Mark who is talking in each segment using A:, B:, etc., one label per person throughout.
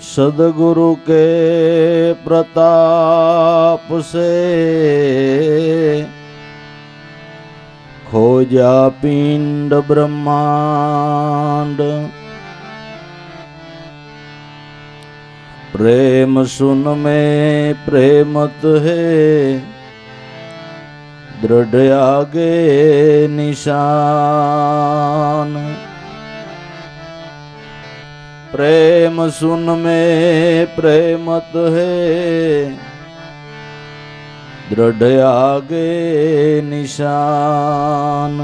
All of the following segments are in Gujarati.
A: सदगुरु के प्रताप से खोजा पिंड ब्रह्मांड। प्रेम सुन में प्रेमत है, दृढ़ आगे निशान। प्रेम सुन में प्रेमत है, दृढ़ आगे निशान।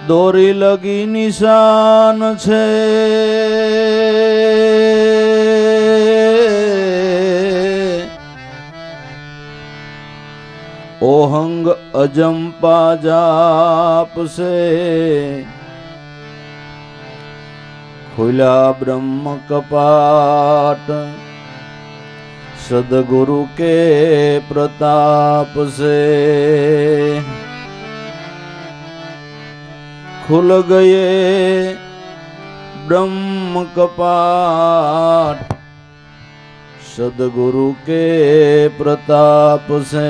A: दोरी लगी निशान छे, ओहंग अजंपा जाप से खुला ब्रह्म कपाट। सदगुरु के प्रताप से खुल गए ब्रह्म कपाट। सदगुरु के प्रताप से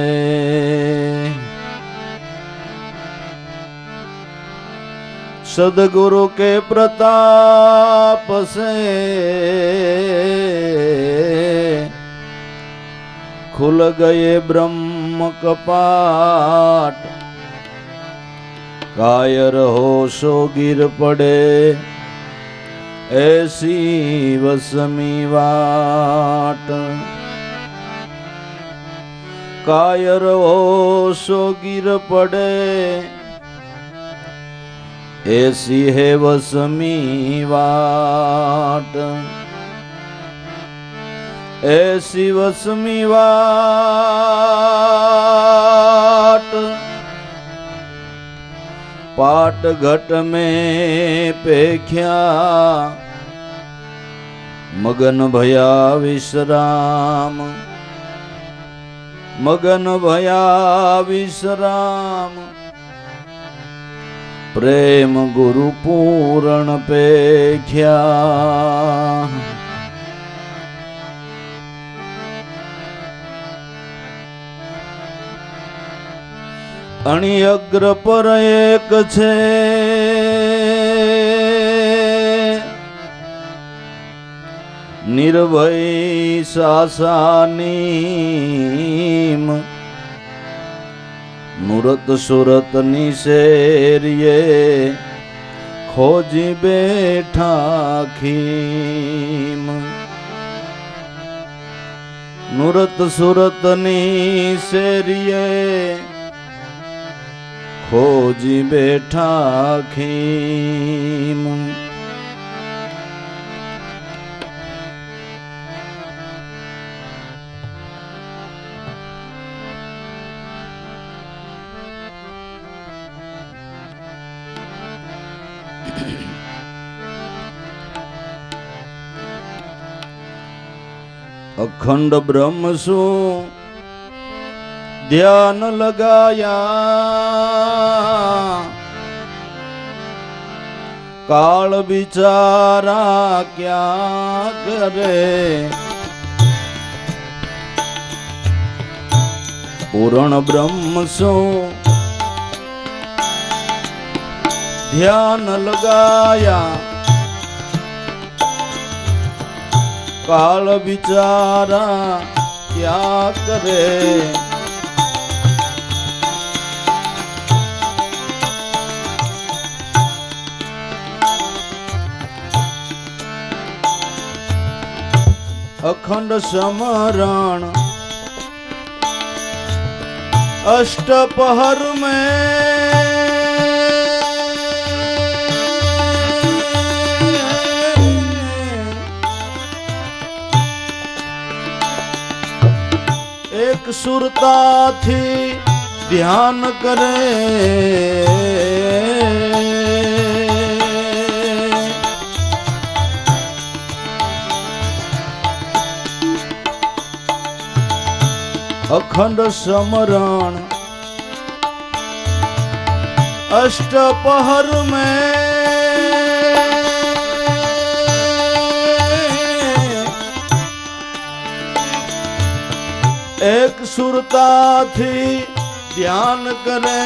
A: सदगुरु के प्रताप से खुल गए ब्रह्म कपाट। कायर हो सो गिर पड़े, ऐसी वसमी वाट। कायर हो सो गिर पड़े, ऐसी है वसमी वाट। ऐसी वसमी वाट। पाट घट में पेख्या, मगन भया विश्राम। मगन भया विश्राम। प्रेम गुरु पूर्ण पेख्या। अणि अग्र पर एक छे, निर्भय सासानीम। नुरत सुरत निसेरिये, खोजी बैठा खीम। नुरत सुरत निसेरिये, खोजी बैठा खीम। अखंड ब्रह्म सु ध्यान लगाया, काल बिचारा क्या करे। पूर्ण ब्रह्म सु ध्यान लगाया, काल बिचारा क्या करे। अखंड समरण अष्टपहर में, एक सुरता थी ध्यान करे। अखंड समरण अष्टपहर में એક સુરતાથી ધ્યાન કરે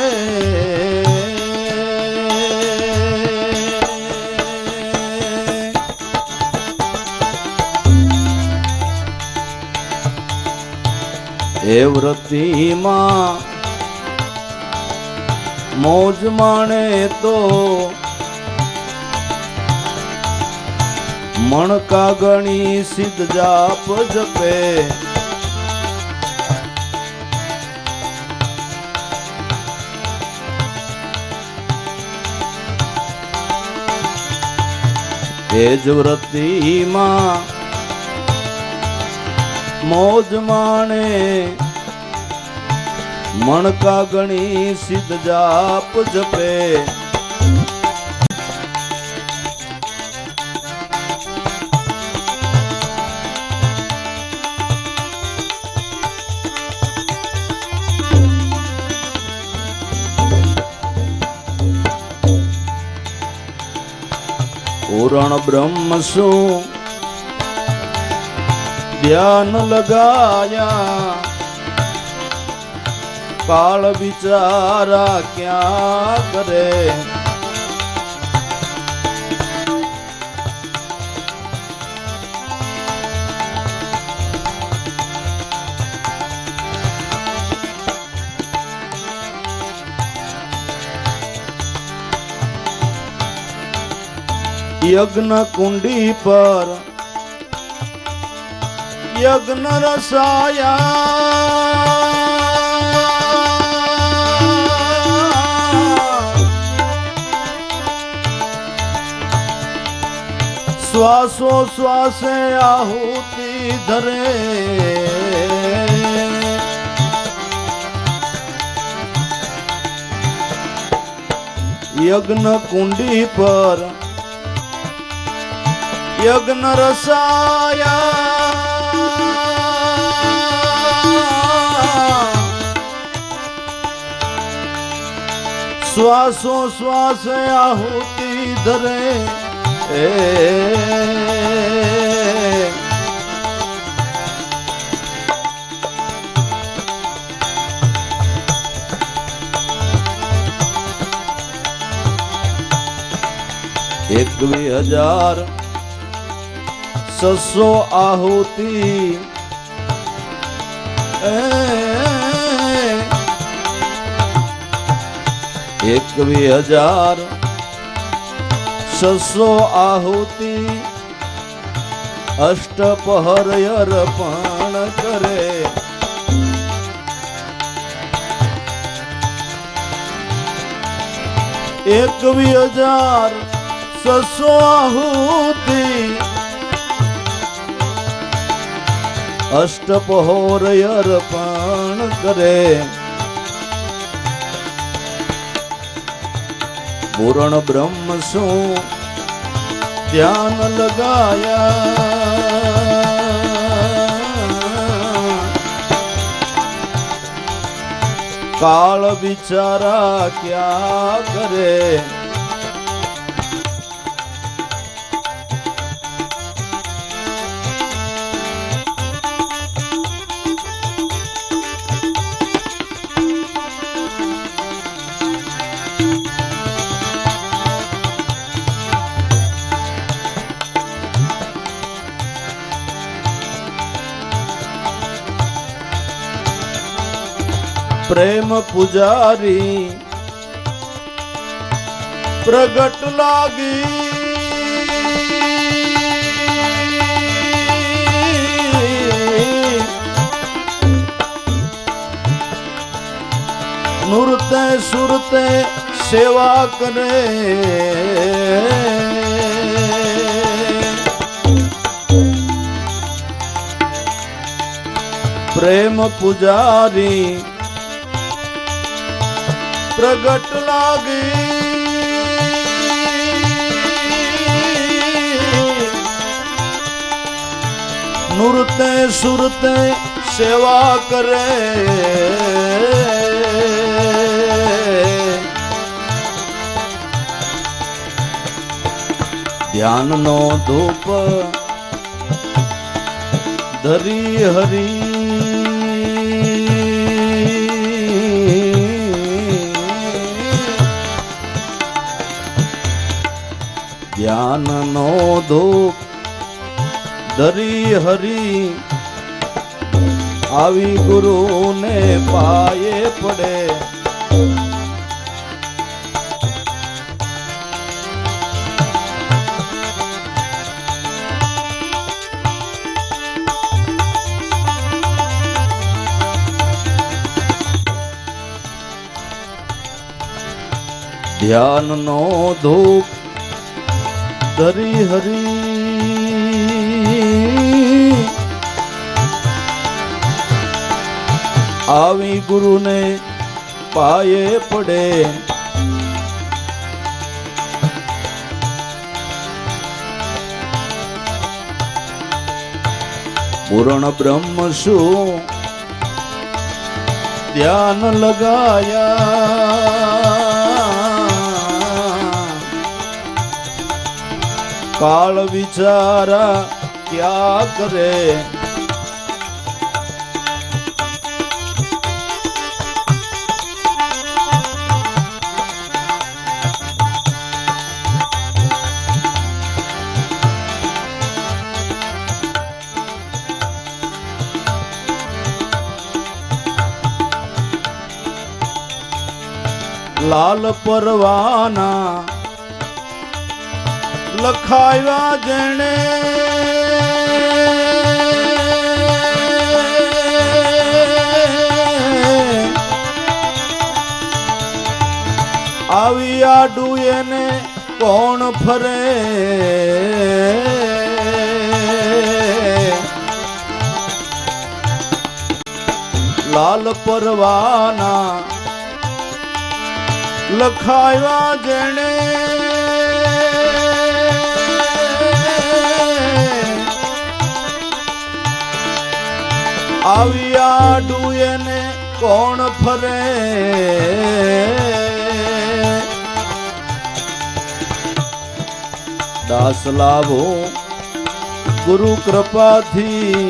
A: એ વ્રતિમાં મોજ માણે તો મણકા ગણી સિદ્ધ જાપ જપે એ જ વ્રતિમાં મોજ માણે મણકા ગણી સિદ્ધ જાપ જપે પૂરણ બ્રહ્મ શું ધ્યાન લગાયા કાળ વિચારા ક્યાં કરે યજ્ઞ કુંડી પર યજ્ઞ રસાયા શ્વાસો શ્વાસે આહુતિ ધરે યજ્ઞ કુંડી પર યજ્ઞ રસાયા શ્વાસો શ્વાસે આહુતિ ધરે એકવી હજાર 600 આહુતિ 21,600 આહુતિ અષ્ટપહર અર્પણ કરે 21,600 આહુતિ અષ્ટપહોર અર્પણ કરે પૂરણ બ્રહ્મ શું ધ્યાન લગાયા કાળ વિચારા ક્યાં કરે પ્રેમ પુજારી પ્રગટ લાગી નુરતે સુરતે સેવા કરે પ્રેમ પુજારી પ્રગટ લાગી નુરતે સુરતે સેવા કરે ધ્યાનનો ધૂપ ધરી હરી ધ્યાનનો ધૂપ ધરી હરી આવી ગુરુને પાયે પડે. ધ્યાનનો ધૂપ ધરી હરી આવી ગુરુને પાયે પડે. પૂર્ણ બ્રહ્મ શું ધ્યાન લગાયા કાળ વિચારા ક્યા કરે. લાલ પરવાના લખાવ્યા જેણે આવી આડું એને કોણ ફરે. લાલ પરવાના લખાવ્યા જેણે આવી આડું એને કોણ ફરે. દાસ લાભો ગુરુ કૃપાથી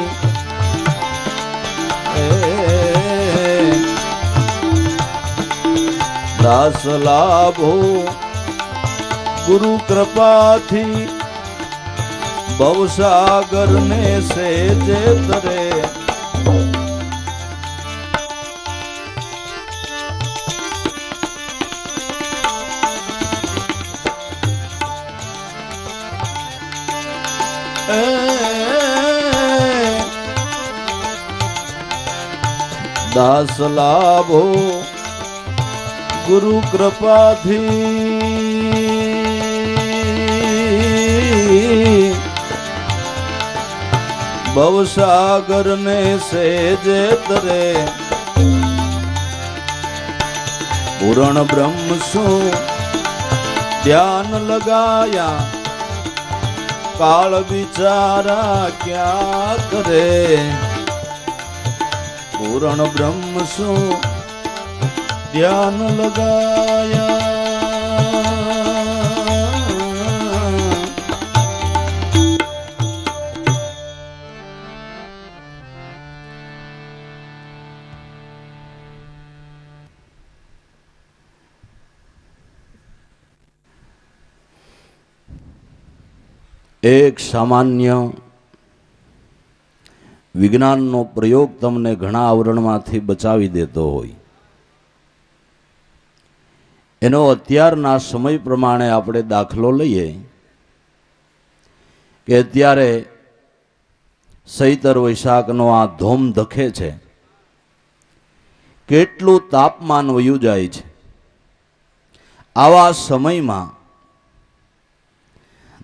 A: દાસ લાભો ગુરુ કૃપાથી ભવસાગર ને સેજે તરે. દાસ લાભો ગુરુ કૃપાથી ભવસાગર ને સેજે તરે. પૂર્ણ બ્રહ્મ શું ધ્યાન લગાયા કાળ વિચારા ક્યાં કરે. પૂર્ણ બ્રહ્મ શું ધ્યાન લગાયા. એક સામાન્ય વિજ્ઞાનનો પ્રયોગ તમને ઘણા આવરણમાંથી બચાવી દેતો હોય, એનો અત્યારના સમય પ્રમાણે આપણે દાખલો લઈએ કે અત્યારે ચૈતર વૈશાખનો આ ધોમ ધખે છે, કેટલું તાપમાન વયું જાય છે. આવા સમયમાં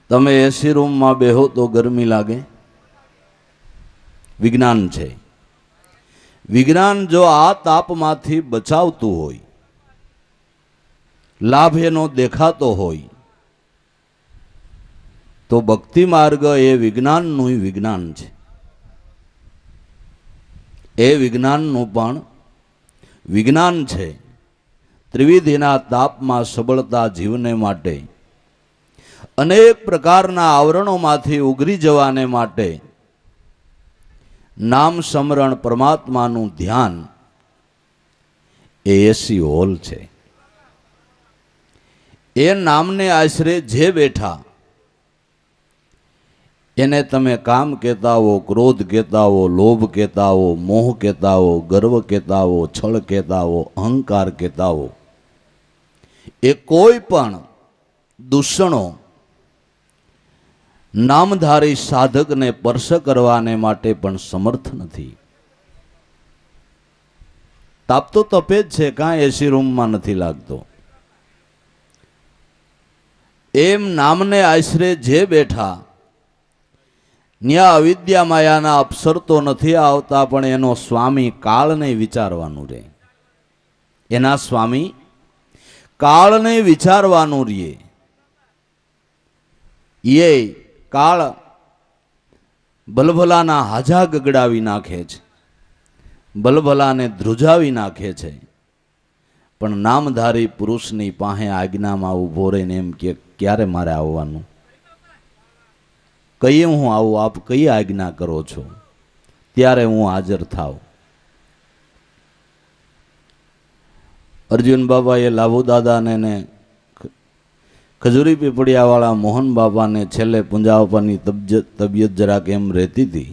A: તમે એસી રૂમમાં બેહો તો ગરમી લાગે. વિજ્ઞાન છે. વિજ્ઞાન જો આ તાપમાંથી બચાવતું હોય, લાભ એનો દેખાતો હોય, તો ભક્તિ માર્ગ એ વિજ્ઞાનનું વિજ્ઞાન છે. એ વિજ્ઞાનનું પણ વિજ્ઞાન છે. ત્રિવિધિના તાપમાં સબળતા જીવને માટે, અનેક પ્રકારના આવરણોમાંથી ઉગરી જવાને માટે નામ સ્મરણ પરમાત્માનું ધ્યાન એ એસી હોલ છે. એ નામને આશરે જે બેઠા એને તમે કામ કહેતા હો, ક્રોધ કહેતા હો, લોભ કહેતા હો, મોહ કહેતા હો, ગર્વ કહેતા હો, છળ કહેતા હો, અહંકાર કહેતા હો, એ કોઈ પણ દૂષણો નામધારી સાધકને સ્પર્શ કરવાને માટે પણ સમર્થ નથી. તાપ તો તપે જ છે, કાંઈ એસી રૂમમાં નથી લાગતો. એમ નામને આશરે જે બેઠા ન્યા અવિદ્યા માયાના અપસર તો નથી આવતા, પણ એનો સ્વામી કાળને વિચારવાનું રહે. એના સ્વામી કાળને વિચારવાનું રહે. એ કાળ ભલભલાના હાજા ગગડાવી નાખે છે, ભલભલાને ધ્રુજાવી નાખે છે, પણ નામધારી પુરુષની પાસે આજ્ઞામાં ઊભો રહીને એમ કે ક્યારે મારે આવવાનું, કહીએ હું આવું, આપ કઈ આજ્ઞા કરો છો, ત્યારે હું હાજર થાવ. અર્જુન બાબાએ લાભુ દાદાને ને ખજૂરી પીપળિયાવાળા મોહન બાબાને છેલ્લે પૂંજાવવાની તબિયત જરાક એમ રહેતી હતી,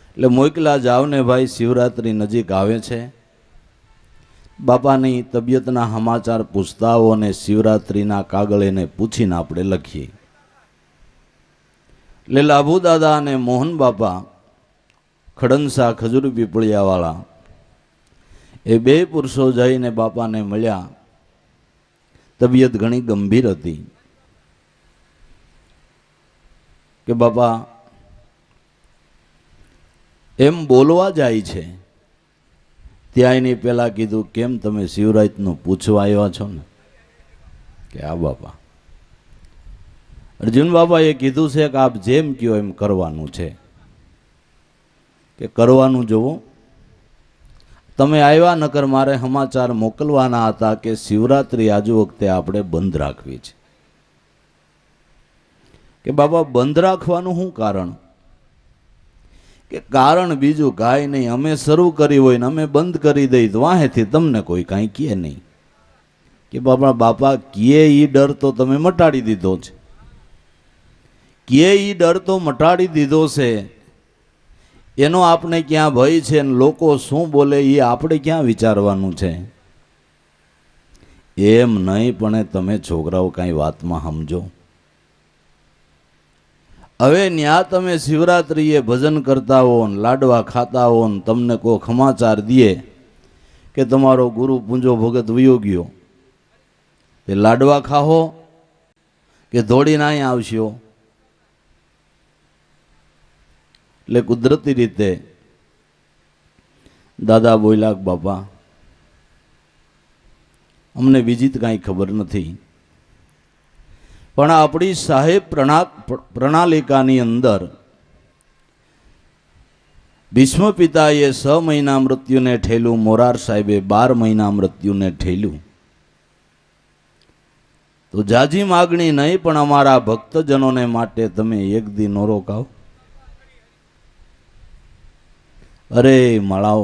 A: એટલે મોકલા જાવ ને ભાઈ, શિવરાત્રિ નજીક આવે છે, બાપાની તબિયતના સમાચાર પૂછતા આવો અને શિવરાત્રિના કાગળ એને પૂછીને આપણે લખીએ. એટલે લાભુ દાદા અને મોહન બાપા ખડંસા ખજૂરી પીપળિયાવાળા એ બે પુરુષો જઈને બાપાને મળ્યા. તબિયત ઘણી ગંભીર હતી કે બાપા એમ બોલવા જાય છે, ત્યાં એની પહેલાં કીધું કેમ તમે શિવરાજનું પૂછવા આવ્યા છો ને, કે આ બાપા. અર્જુન બાબાએ કીધું છે કે આપ જેમ કહો એમ કરવાનું છે, કે કરવાનું જોવો. તમે આવ્યા, નકર મારે સમાચાર મોકલવાના હતા કે શિવરાત્રિ આજુ વખતે આપણે બંધ રાખવી છે. કે બાબા બંધ રાખવાનું શું કારણ? કે કારણ બીજું કાંઈ નહીં, અમે શરૂ કરી હોય ને અમે બંધ કરી દઈ તો વાહેથી તમને કોઈ કાંઈ કહે નહીં. કે બાપા કહે એ ડર તો તમે મટાડી દીધો છે, કહે એ ડર તો મટાડી દીધો છે, એનો આપણે ક્યાં ભય છે ને લોકો શું બોલે એ આપણે ક્યાં વિચારવાનું છે? એમ નહીં, પણ તમે છોકરાઓ કાંઈ વાતમાં સમજો. હવે ન્યા તમે શિવરાત્રિએ ભજન કરતા હો ને લાડવા ખાતા હો ને તમને કોઈ સમાચાર દે કે તમારો ગુરુ પૂંજો ભગત વયો ગયો, તે લાડવા ખાઓ કે દોડીને અહીં આવશો? એટલે કુદરતી રીતે દાદા બોલ્યા, બાપા અમને બીજી જ કાંઈ ખબર નથી, પણ આપણી સાહેબ પ્રણાલિકાની અંદર ભીષ્મ પિતાએ 6 મહિના મૃત્યુને ઠેલું, મોરાર સાહેબે 12 મહિના મૃત્યુને ઠેલ્યું. તો જાજી માગણી નહીં, પણ અમારા ભક્તજનોને માટે તમે એક દી નો રોકાવ. અરે મળાઓ,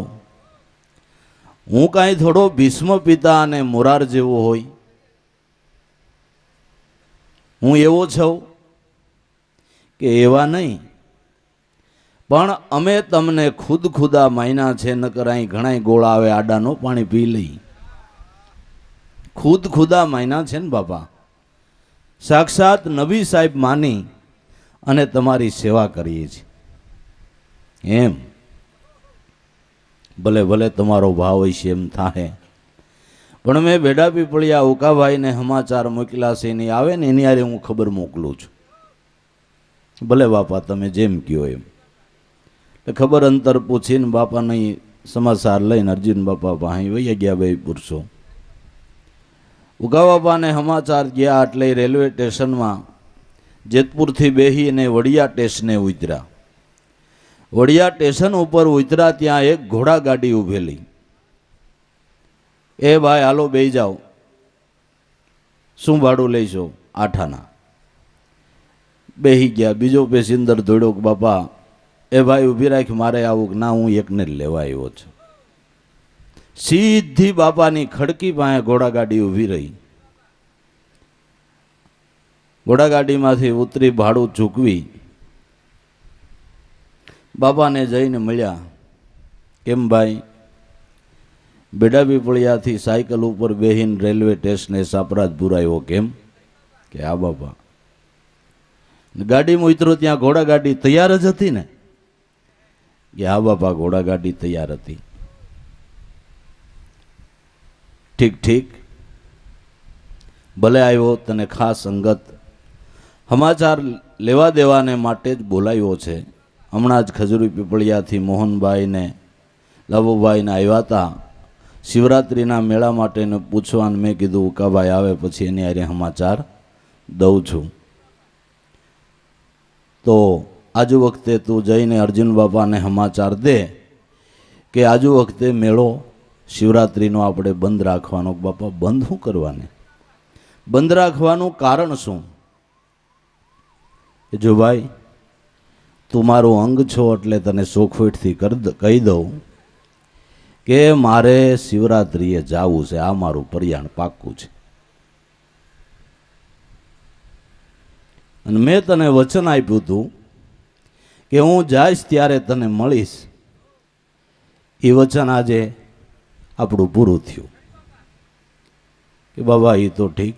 A: હું કાંઈ થોડો ભીષ્મ પિતા અને મોરાર જેવો હોય? હું એવો છું કે એવા નહીં, પણ અમે તમને ખુદા માયના છે, નકર અહીં ઘણા ગોળા આવે આડાનો પાણી પી લઈ. ખુદા માયના છે ને બાપા, સાક્ષાત નબી સાહેબ માની અને તમારી સેવા કરીએ છીએ. એમ ભલે ભલે તમારો ભાવ હોય છે એમ થાય, પણ મેં બેડા પીપળિયા ઉકાભાઈને સમાચાર મોકલ્યા છે, એની આવે ને એની હારે હું ખબર મોકલું છું. ભલે બાપા તમે જેમ કહો એમ. ખબર અંતર પૂછીને બાપાની સમાચાર લઈને અર્જુન બાપા પાસે વહી ગયા બે પુરુષો. ઉગા બાપાને સમાચાર ગયા એટલે રેલવે સ્ટેશનમાં જેતપુરથી બેહીને વડિયા સ્ટેશને ઉતર્યા. વડિયા સ્ટેશન ઉપર ઉતર્યા, ત્યાં એક ઘોડા ગાડી ઊભેલી. એ ભાઈ હાલો બેસી જાઓ, શું ભાડું લઈશો? 8 આના. બેસી ગયા. બીજો પેસેન્જર દોડ્યો કે બાપા એ ભાઈ ઊભી રાખ, મારે આવું કે ના, હું એકને જ લેવા આવ્યો છું. સીધી બાપાની ખડકી પાસે ઘોડાગાડી ઊભી રહી. ઘોડાગાડીમાંથી ઉતરી ભાડું ચૂકવી બાપાને જઈને મળ્યા. કેમ ભાઈ? બેડા પીપળિયાથી સાયકલ ઉપર બેહીને રેલવે સ્ટેશને સાપરાજપુર આવ્યો. કેમ? કે આ બાપા ગાડીમાં ઉતરો ત્યાં ઘોડા ગાડી તૈયાર જ હતી ને? કે હા બાપા ઘોડા ગાડી તૈયાર હતી. ઠીક ઠીક, ભલે આવ્યો, તને ખાસ અંગત સમાચાર લેવા દેવાને માટે જ બોલાવ્યો છે. હમણાં જ ખજૂરી પીપળિયાથી મોહનભાઈ ને લાભુભાઈને આવ્યા હતા શિવરાત્રિના મેળા માટેને પૂછવાનું. મેં કીધું ઉકાભાઈ આવે પછી એની હારે સમાચાર દઉં છું. તો આજુ વખતે તું જઈને અર્જુન બાપાને સમાચાર દે કે આજુ વખતે મેળો શિવરાત્રિનો આપણે બંધ રાખવાનો. બાપા બંધ શું કરવાને? બંધ રાખવાનું કારણ શું? જો ભાઈ તું મારું અંગ છો એટલે તને ચોખવટથી કહી દઉં કે મારે શિવરાત્રિએ જવું છે. આ મારું પર્યાણ પાક્કું છે. અને મેં તને વચન આપ્યું હતું કે હું જઈશ ત્યારે તને મળીશ. એ વચન આજે આપણું પૂરું થયું. કે બાબા એ તો ઠીક,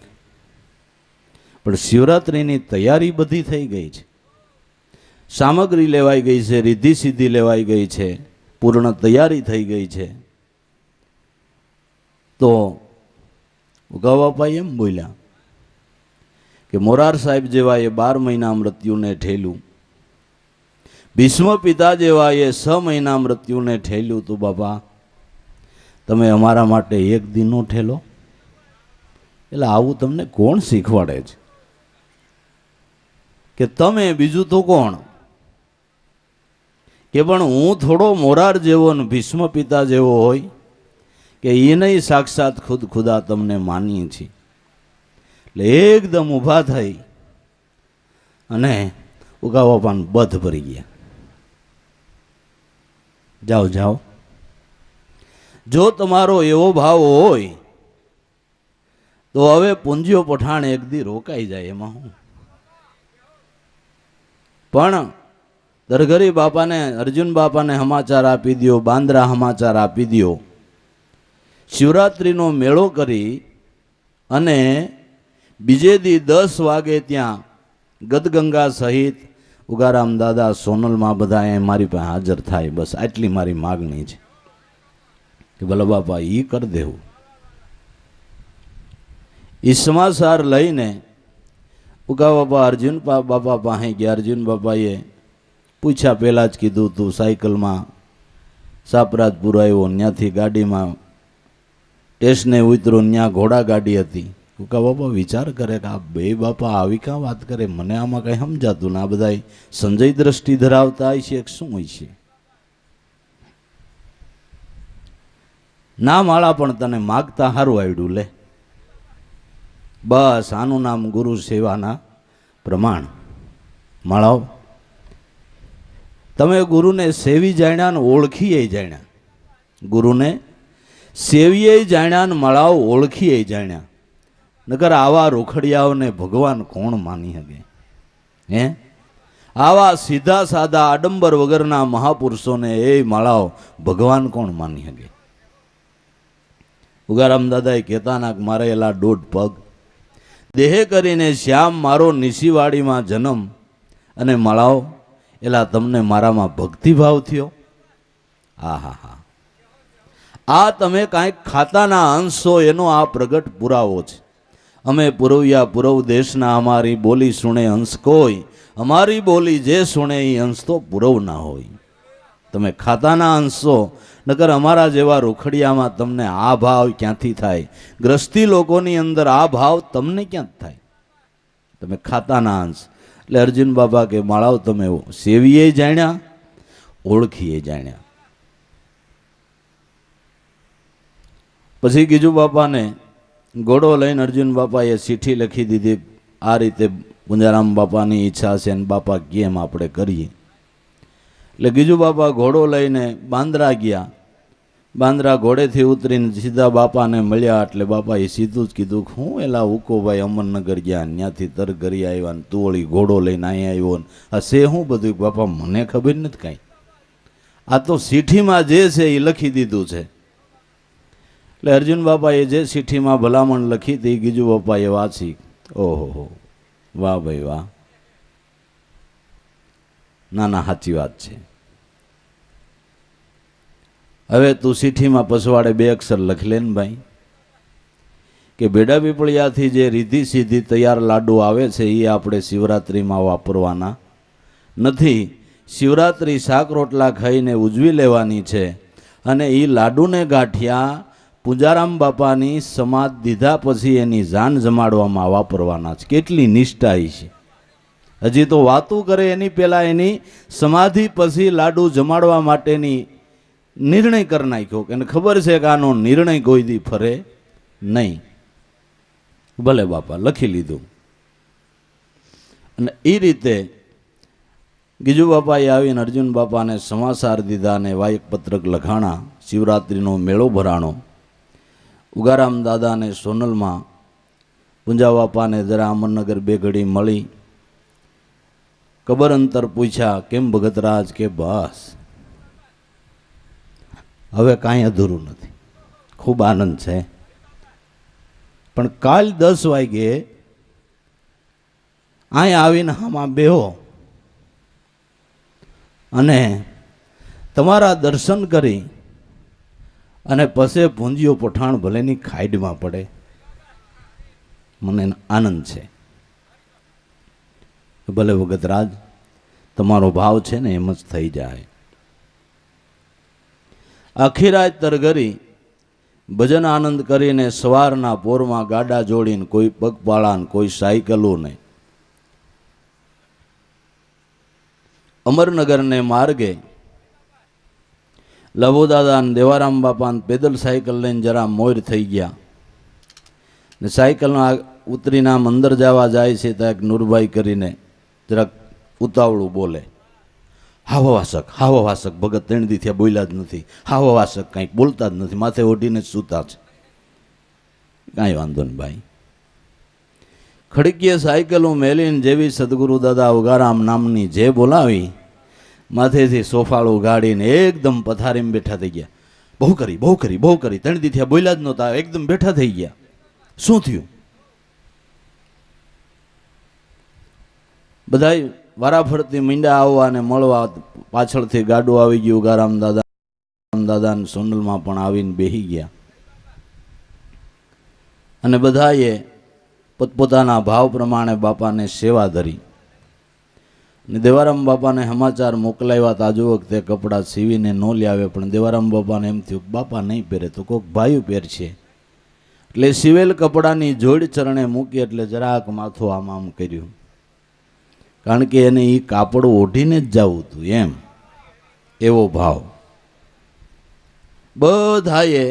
A: પણ શિવરાત્રિની તૈયારી બધી થઈ ગઈ છે. સામગ્રી લેવાઈ ગઈ છે, રિદ્ધિ સિદ્ધિ લેવાઈ ગઈ છે, પૂર્ણ તૈયારી થઈ ગઈ છે. તો ઉગા બાપા એમ બોલ્યા કે મોરાર સાહેબ જેવા એ 12 મહિના મૃત્યુને ઠેલ્યું, ભીષ્મ પિતા જેવા એ 6 મહિના મૃત્યુને ઠેલ્યું. તો બાપા તમે અમારા માટે એક દિનનો ઠેલો? એટલે આવું તમને કોણ શીખવાડે છે? કે તમે બીજું તો કોણ? કે પણ હું થોડો મોરાર જેવો ને ભીષ્મ પિતા જેવો હોય કે એ નહીં, સાક્ષાત ખુદ ખુદા તમને માનીએ છીએ. એટલે એકદમ ઊભા થઈ અને ઉગા બાપાને બધ ભરી ગયા. જાઓ જાઓ, જો તમારો એવો ભાવ હોય તો હવે પૂંજીઓ પઠાણ એક દી રોકાઈ જાય, એમાં હું. પણ દરગરી બાપાને, અર્જુન બાપાને સમાચાર આપી દો, બાંદ્રા સમાચાર આપી દો, શિવરાત્રિનો મેળો કરી અને બીજે દી 10 વાગે ત્યાં ગદગંગા સહિત ઉગારામ દાદા સોનલમાં બધા અહીંયા મારી પાસે હાજર થાય. બસ આટલી મારી માગણી છે કે ભલે બાપા એ કરી દેવું. એ સમાચાર લઈને ઉગા બાપા અર્જુન બાપા પાસે ગયા. અર્જુન બાપાએ પૂછ્યા પહેલાં જ કીધું તું સાયકલમાં સાપરાજપુર આવ્યો, ત્યાંથી ગાડીમાં સ્ટેશને ઉતરો, ત્યાં ઘોડા ગાડી હતી. ઉગા બાપા વિચાર કરે કે આ બે બાપા આવી કાં વાત કરે, મને આમાં કંઈ સમજાતું ને. આ બધા સંજય દ્રષ્ટિ ધરાવતા હોય છે, શું હોય છે? ના માળા પણ તને માગતા સારું આવડ્યું લે. બસ આનું નામ ગુરુ સેવાના પ્રમાણ. માળાઓ તમે ગુરુને સેવી જાણ્યા ને ઓળખીએ જાણ્યા. ગુરુને સેવીએ જાણ્યા ને માળાઓ ઓળખીએ જાણ્યા. નકર આવા રોખડિયાઓને ભગવાન કોણ માની શકે? હે, આવા સીધા સાદા આડંબર વગરના મહાપુરુષોને એ માળાઓ ભગવાન કોણ માની શકે? ઉગારામ દાદાએ કહેતા ના મારે એલા 1.5 પગ દેહે કરીને શ્યામ મારો નિશીવાડીમાં જન્મ, અને માળાઓ એલા તમને મારામાં ભક્તિભાવ થયો. હા હા હા, આ તમે કાંઈક ખાતાના અંશો, એનો આ પ્રગટ પુરાવો છે. અમે પુરવ્યા પુરવ દેશના, અમારી બોલી સુણે અંશ કોઈ, અમારી બોલી જે સુણે એ અંશ તો પુરવ ના હોય. તમે ખાતાના અંશો, નકર અમારા જેવા રોખડિયામાં તમને આ ભાવ ક્યાંથી થાય? ગ્રસ્તી લોકોની અંદર આ ભાવ તમને ક્યાં થાય? તમે ખાતાના અંશ. એટલે અર્જુન બાબા કે માળાઓ તમે સેવીએ જાણ્યા, ઓળખીએ જાણ્યા. પછી ગીજુ બાપાને ઘોડો લઈને અર્જુન બાપાએ ચીઠી લખી દીધી. આ રીતે પુંજારામ બાપાની ઈચ્છા છે ને બાપા કેમ આપણે કરીએ. એટલે ગીજુ બાપા ઘોડો લઈને બાંદ્રા ગયા. બાંદ્રા ઘોડેથી ઉતરીને સીધા બાપાને મળ્યા. એટલે બાપાએ સીધું જ કીધું કે હું એલા ઉકોભાઈ અમરનગર ગયા, ત્યાંથી તરઘરી આવ્યા ને તું વળી ઘોડો લઈને અહીંયા આવ્યો ને આ સે હું બધું? બાપા મને ખબર નથી કાંઈ. આ તો ચીઠીમાં જે છે એ લખી દીધું છે. એટલે અર્જુન બાપાએ જે ચીઠીમાં ભલામણ લખી હતી ગીજુ બાપાએ વાંચી. ઓહો, વાહ ભાઈ વાહ, ના ના સાચી વાત છે. હવે તું ચીઠીમાં પસવાડે 2 અક્ષર લખી લે ને ભાઈ, કે બેડા પીપળિયાથી જે રીધી સીધી તૈયાર લાડુ આવે છે એ આપણે શિવરાત્રિમાં વાપરવાના નથી. શિવરાત્રિ શાક રોટલા ખાઈને ઉજવી લેવાની છે. અને એ લાડુને ગાંઠિયા પૂજારામ બાપાની સમાજ દીધા પછી એની જાન જમાડવામાં વાપરવાના છે. કેટલી નિષ્ઠા છે! હજી તો વાતું કરે એની પહેલા એની સમાધિ પછી લાડુ જમાડવા માટેની નિર્ણય કરી નાખ્યો. એને ખબર છે કે આનો નિર્ણય કોઈ દી ફરે નહીં. ભલે બાપા લખી લીધું. અને એ રીતે ગીજુ બાપાએ આવીને અર્જુન બાપાને સમાચાર દીધા અને વાયક પત્રક લખાણા. શિવરાત્રિનો મેળો ભરાણો. ઉગારામ દાદાને સોનલમાં, પૂંજા બાપાને જરા અમરનગર 2 ઘડી મળી. કબર અંતર પૂછ્યા, કેમ ભગતરાજ? કે બસ હવે કાંઈ અધૂરું નથી, ખૂબ આનંદ છે. પણ કાલ 10 વાગે અહીંયા આવીને આમાં બેહો અને તમારા દર્શન કરી અને પછી ભૂંજીઓ પઠાણ ભલેની ખાઈડમાં પડે, મને આનંદ છે. ભલે ભગતરાજ, તમારો ભાવ છે ને એમ જ થઈ જાય. આખી રાત તરગરી ભજન આનંદ કરીને સવારના પોરમાં ગાડા જોડીને, કોઈ પગપાળા, કોઈ સાયકલોને અમરનગરને માર્ગે લભુદાદા અને દેવારામ બાપા પેદલ સાયકલ લઈને જરા મોર થઈ ગયા. ને સાયકલમાં ઉતરીને આમ અંદર જવા જાય છે તો એક નૂરભાઈ કરીને જરાક ઉતાવળું બોલે, હાવા વાસક ભગત 3 દી થયા બોલ્યા જ નથી, હાવા વાસક કંઈક બોલતા જ નથી, માથે ઓઢીને જ સૂતા છે. કાંઈ વાંધો નહીં ભાઈ. ખડકીએ સાયકલો મેલીને જેવી સદગુરુ દાદા ઉગારામ નામની જે બોલાવી, માથેથી સોફાળું ગાડીને એકદમ પથારીમાં બેઠા થઈ ગયા. બહુ કરી 3 દી થયા બોલ્યા જ નહોતા, એકદમ બેઠા થઈ ગયા. શું થયું? બધાય વારાફરતી મીંડા આવવા અને મળવા. પાછળથી ગાડું આવી ગયું. ઉગારામ દાદા સોનલમાં પણ આવીને બેહી ગયા. અને બધાએ પોતપોતાના ભાવ પ્રમાણે બાપાને સેવા ધરી. ને દેવારામ બાપાને સમાચાર મોકલાવ્યા. તાજુ વખતે કપડાં સીવીને ન લાવે, પણ દેવારામ બાપાને એમ થયું બાપા નહીં પહેરે તો કોઈક ભાઈઓ પહેરશે. એટલે સીવેલ કપડાની જોડ ચરણે મૂકી. એટલે જરાક માથું આમ કર્યું, કારણ કે એને એ કાપડ ઓઢીને જ જવું હતું એમ, એવો ભાવ. બધાએ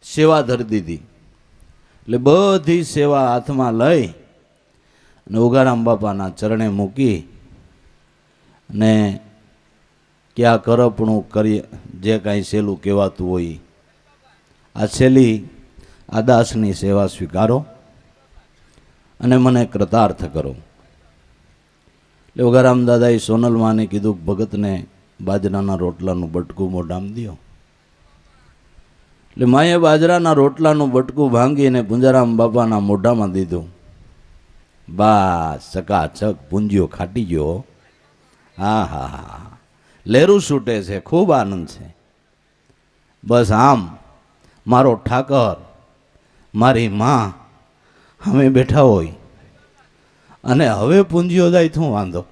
A: સેવા ધરી દીધી. એટલે બધી સેવા હાથમાં લઈ અને ઉગારામ બાપાના ચરણે મૂકી ને ક્યાં કરપણું કરી, જે કાંઈ સહેલું કહેવાતું હોય, આ છેલ્લી આ દાસની સેવા સ્વીકારો અને મને કૃતાર્થ કરો. એટલે ઉગારામ દાદાએ સોનલમાને કીધું, ભગતને બાજરાના રોટલાનું બટકું મોઢામાં દો. એટલે માએ બાજરાના રોટલાનું બટકું ભાંગીને પૂંજારામ બાપાના મોઢામાં દીધું. બસ ચકાચક પૂંજીઓ ખાટી ગયો. હા, લેરું છૂટે છે, ખૂબ આનંદ છે. બસ આમ મારો ઠાકર, મારી માં અમે બેઠા હોય અને હવે પૂંજીઓ જાય શું વાંધો?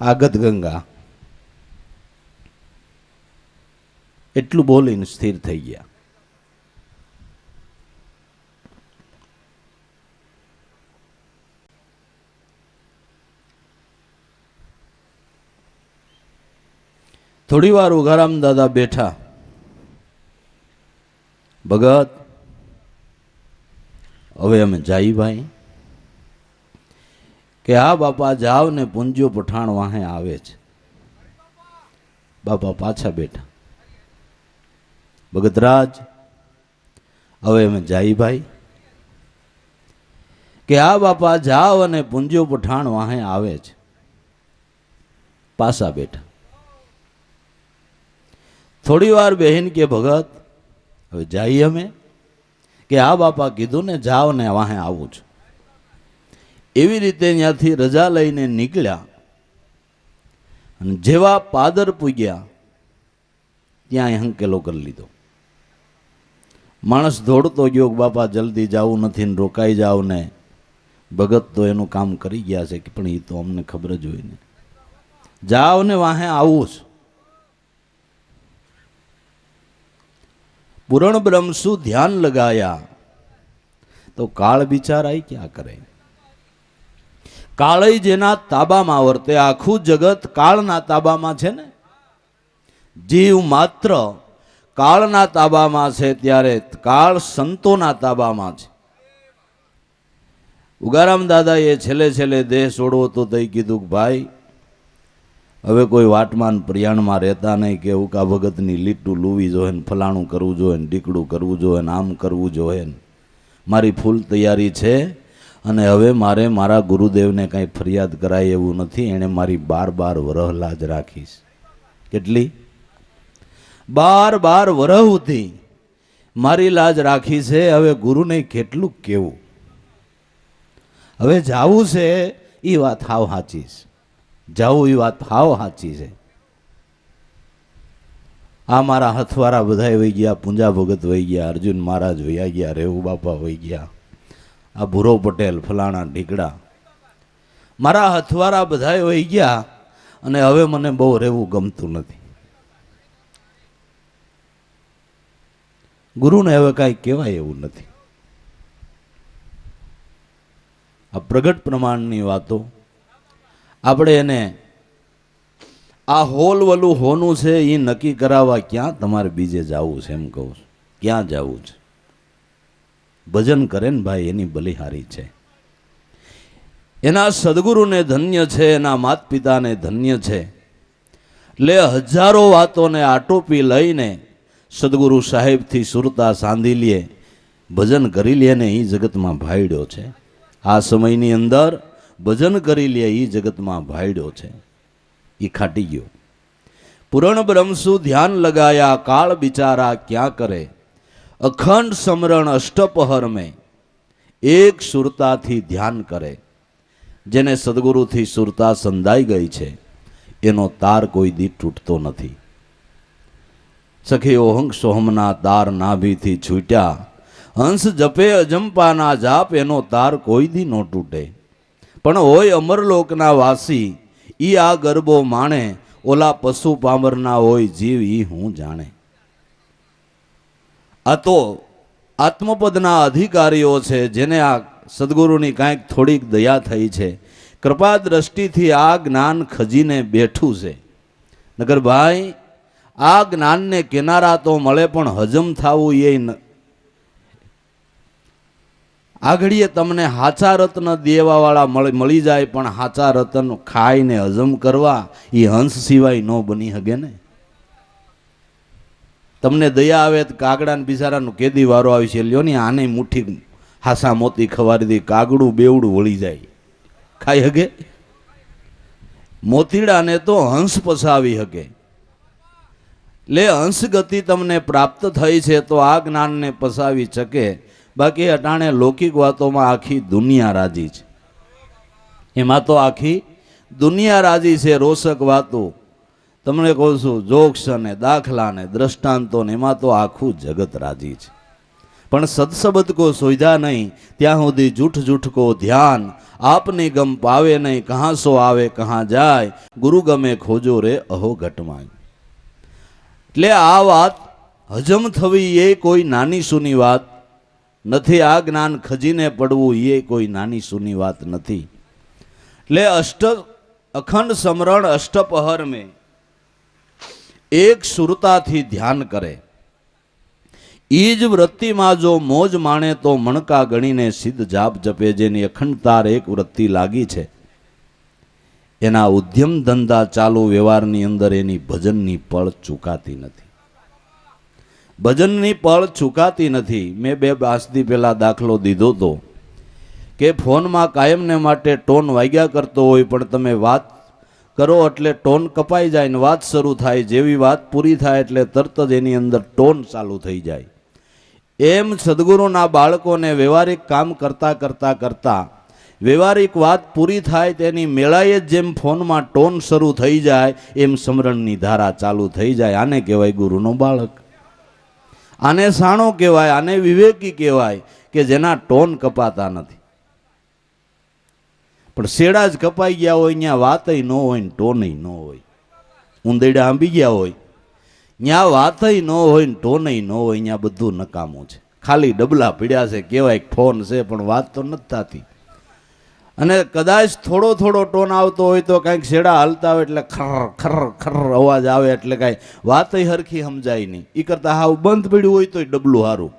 A: આગત ગંગા. એટલું બોલીને સ્થિર થઈ ગયા. થોડી વાર ઉગારામ દાદા બેઠા. ભગત, હવે અમે જાય ભાઈ? કે હા બાપા જાવ ને પૂંજ્યો પઠાણ વાહે આવે છે. બાપા પાછા બેઠા. ભગતરાજ, હવે અમે જાય ભાઈ? કે હા બાપા જાવ અને પૂંજ્યો પઠાણ વાહે આવે છે. પાછા બેઠા. થોડી વાર બહેન કે ભગત હવે જઈએ અમે, કે આ બાપા કીધું ને જાઓ ને વાહે આવું છું. એવી રીતે ત્યાંથી રજા લઈને નીકળ્યા અને જેવા પાદર પૂગ્યા ત્યાં હંકેલો કરી લીધો. માણસ દોડતો ગયો, બાપા જલ્દી જવું નથી ને રોકાઈ જાવ ને. ભગત તો એનું કામ કરી ગયા છે, પણ એ તો અમને ખબર જ હોય ને, જાઓ ને વાહે આવું જ. પૂરણ બ્રહ્મસુ ધ્યાન લગાયા તો કાળ બિચારાય ક્યાં કરે. કાળય જેના તાબામાં વર્તે, આખું જગત કાળના તાબામાં છે ને. જીવ માત્ર કાળના તાબામાં છે, ત્યારે કાળ સંતોના તાબામાં છે. ઉગારામ દાદાએ છેલ્લે છેલ્લે દેહ છોડવો તો તઈ કીધું કે ભાઈ હવે કોઈ વાટમાન પ્રિયાણમાં રહેતા નહીં, કે ઉકા ભગતની લીટું લૂવી જોઈએ ને ફલાણું કરવું જોઈએ ને ડીકડું કરવું જોઈએ ને આમ કરવું જોઈએ ને. મારી ફૂલ તૈયારી છે અને હવે મારે મારા ગુરુદેવને કાંઈ ફરિયાદ કરાય એવું નથી. એણે મારી 12 વરહ લાજ રાખીશ. કેટલી? 12 વરહ સુધી મારી લાજ રાખી છે. હવે ગુરુને કેટલું કેવું. હવે જાવું છે એ વાત હાવ સાચી છે, જાવું એ વાત હાવ સાચી છે. આ મારા હથવારા બધા વહી ગયા, પૂંજા ભગત વહી ગયા, અર્જુન મહારાજ વહી ગયા, રેહુ બાપા વહી ગયા, આ ભૂરો પટેલ ફલાણા ઢીકડા, મારા હથવારા બધા વહી ગયા અને હવે મને બહુ રહેવું ગમતું નથી. ગુરુને હવે કાંઈ કહેવાય એવું નથી. આ પ્રગટ પ્રમાણની વાતો આપણે એને આ હોલવલું હોનું છે એ નક્કી કરાવવા ક્યાં તમારે બીજે જવું છે? એમ કહું છું, ક્યાં જવું છે? ભજન કરે ને ભાઈ, એની બલિહારી છે. એના સદગુરુને ધન્ય છે, એના માત પિતાને ધન્ય છે. એટલે હજારો વાતોને આટોપી લઈને સદગુરુ સાહેબથી સુરતા સાંધી લે, ભજન કરી લે ને એ જગતમાં ભાઈડ્યો છે. આ સમયની અંદર ભજન કરી લે એ જગતમાં ભાઈડ્યો છે, એ ખાટી ગયો. પૂરણ બ્રહ્મસુ ધ્યાન લગાયા કાળ બિચારા ક્યાં કરે. અખંડ સમરણ અષ્ટપહર મેં એક સુરતાથી ધ્યાન કરે. જેને સદગુરુથી સુરતા સંધાઈ ગઈ છે એનો તાર કોઈ દી તૂટતો નથી. સખીઓ હંક સોહમના તાર નાભીથી છૂટ્યા, હંસ જપે અજંપાના જાપ એનો તાર કોઈ દી નો તૂટે. પણ હોય અમરલોકના વાસી ઈ આ ગરબો માણે, ઓલા પશુ પામરના હોય જીવ ઈ હું જાણે. આ તો આત્મપદના અધિકારીઓ છે, જેને આ સદગુરુની કાંઈક થોડીક દયા થઈ છે, કૃપા દ્રષ્ટિથી આ જ્ઞાન ખજીને બેઠું છે. નગર ભાઈ આ જ્ઞાનને કિનારા તો મળે પણ હજમ થવું એ આગળીએ તમને હાચા રત્ન દેવાવાળા મળી જાય, પણ હાચા રત્ન ખાઈને હજમ કરવા એ હંસ સિવાય ન બની શકે ને. તમને દયા આવે તો કાગડા ને બિચારાનું કેદી વારો આવી છે, લ્યો ને આને મુઠ્ઠી હાસા મોતી ખવારી દે, કાગડું બેવડું વળી જાય, ખાઈ હગે? મોતીડાને તો હંસ પસાવી હકે. લે હંસ ગતિ તમને પ્રાપ્ત થઈ છે તો આ જ્ઞાનને પસાવી શકે. બાકી અટાણે લૌકિક વાતોમાં આખી દુનિયા રાજી છે, એમાં તો આખી દુનિયા રાજી છે. રોષક વાતો તમને કહું છું, જોક્સ અને દાખલા ને દ્રષ્ટાંતો ને એમાં તો આખું જગત રાજી છે. પણ સત્સબદ કો સોઈધા નહીં ત્યાં સુધી જૂઠ જૂઠ કો ધ્યાન, આપની ગમ પાવે નહીં કહાં સો આવે કહાં જાય, ગુરુ ગમે ખોજો રે અહો ઘટમાં. એટલે આ વાત હજમ થવી એ કોઈ નાની સૂની વાત નથી. આ જ્ઞાન ખજીને પડવું એ કોઈ નાની સૂની વાત નથી. એટલે અખંડ સમરણ અષ્ટપહર મેં એક સુરતાથી ધ્યાન કરે. ઈ જ વૃત્તિમાં જો મોજ માણે તો મણકા ગણીને સિદ્ધ જાપ જપે. જેની અખંડતાર એક વૃત્તિ લાગી છે, એના ઉદ્યમ ધંધા ચાલુ વ્યવહારની અંદર એની ભજનની પળ ચૂકાતી નથી. ભજનની પળ ચૂકાતી નથી. મેં 2 બાસદી પહેલા દાખલો દીધો હતો કે ફોનમાં કાયમને માટે ટોન વાગ્યા કરતો હોય, પણ તમે વાત કરો એટલે ટોન કપાઈ જાય ને વાત શરૂ થાય. જેવી વાત પૂરી થાય એટલે તરત જ એની અંદર ટોન ચાલુ થઈ જાય. એમ સદગુરુના બાળકોને વ્યવહારિક કામ કરતા વ્યવહારિક વાત પૂરી થાય તેની મેળાએ જેમ ફોનમાં ટોન શરૂ થઈ જાય એમ સમરણની ધારા ચાલુ થઈ જાય. આને કહેવાય ગુરુનો બાળક. આને સાણો કહેવાય, આને વિવેકી કહેવાય કે જેના ટોન કપાતા નથી. પણ શેડા જ કપાઈ ગયા હોય ત્યાં વાતય ન હોય ને ટોનય ન હોય. ઉંદેડા આંબી ગયા હોય ત્યાં વાતય ન હોય ને ટોનય ન હોય, ત્યાં બધું નકામું છે. ખાલી ડબલા પીડ્યા છે, કહેવાય ફોન છે પણ વાત તો નથી થતી. અને કદાચ થોડો થોડો ટોન આવતો હોય તો કાંઈક શેડા હાલતા હોય એટલે ખર ખર ખર અવાજ આવે એટલે કાંઈ વાતય હરખી સમજાય નહીં. એ કરતાં હાવ બંધ પીડ્યું હોય તોય ડબલું સારું.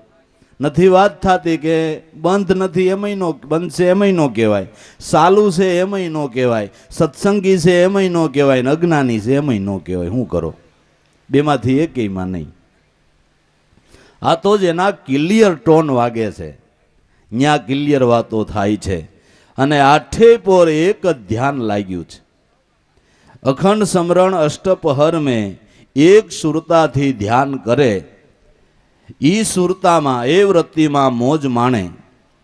A: નથી વાત થતી કે બંધ નથી એમય નો, બંધ છે એમય ન કહેવાય, સાલું છે એમય ન કહેવાય, સત્સંગી છે એમય ન કહેવાય, ને અજ્ઞાની છે એમય ન કહેવાય. શું કરો? બેમાંથી એકેયમાં નહીં. આ તો જ એના ક્લિયર ટોન વાગે છે, ત્યાં ક્લિયર વાતો થાય છે. અને આઠે પોર એક જ ધ્યાન લાગ્યું છે. અખંડ સમરણ અષ્ટપહર મેં એક સુરતાથી ધ્યાન કરે, ઈ સુરતામાં એ વૃત્તિમાં મોજ માણે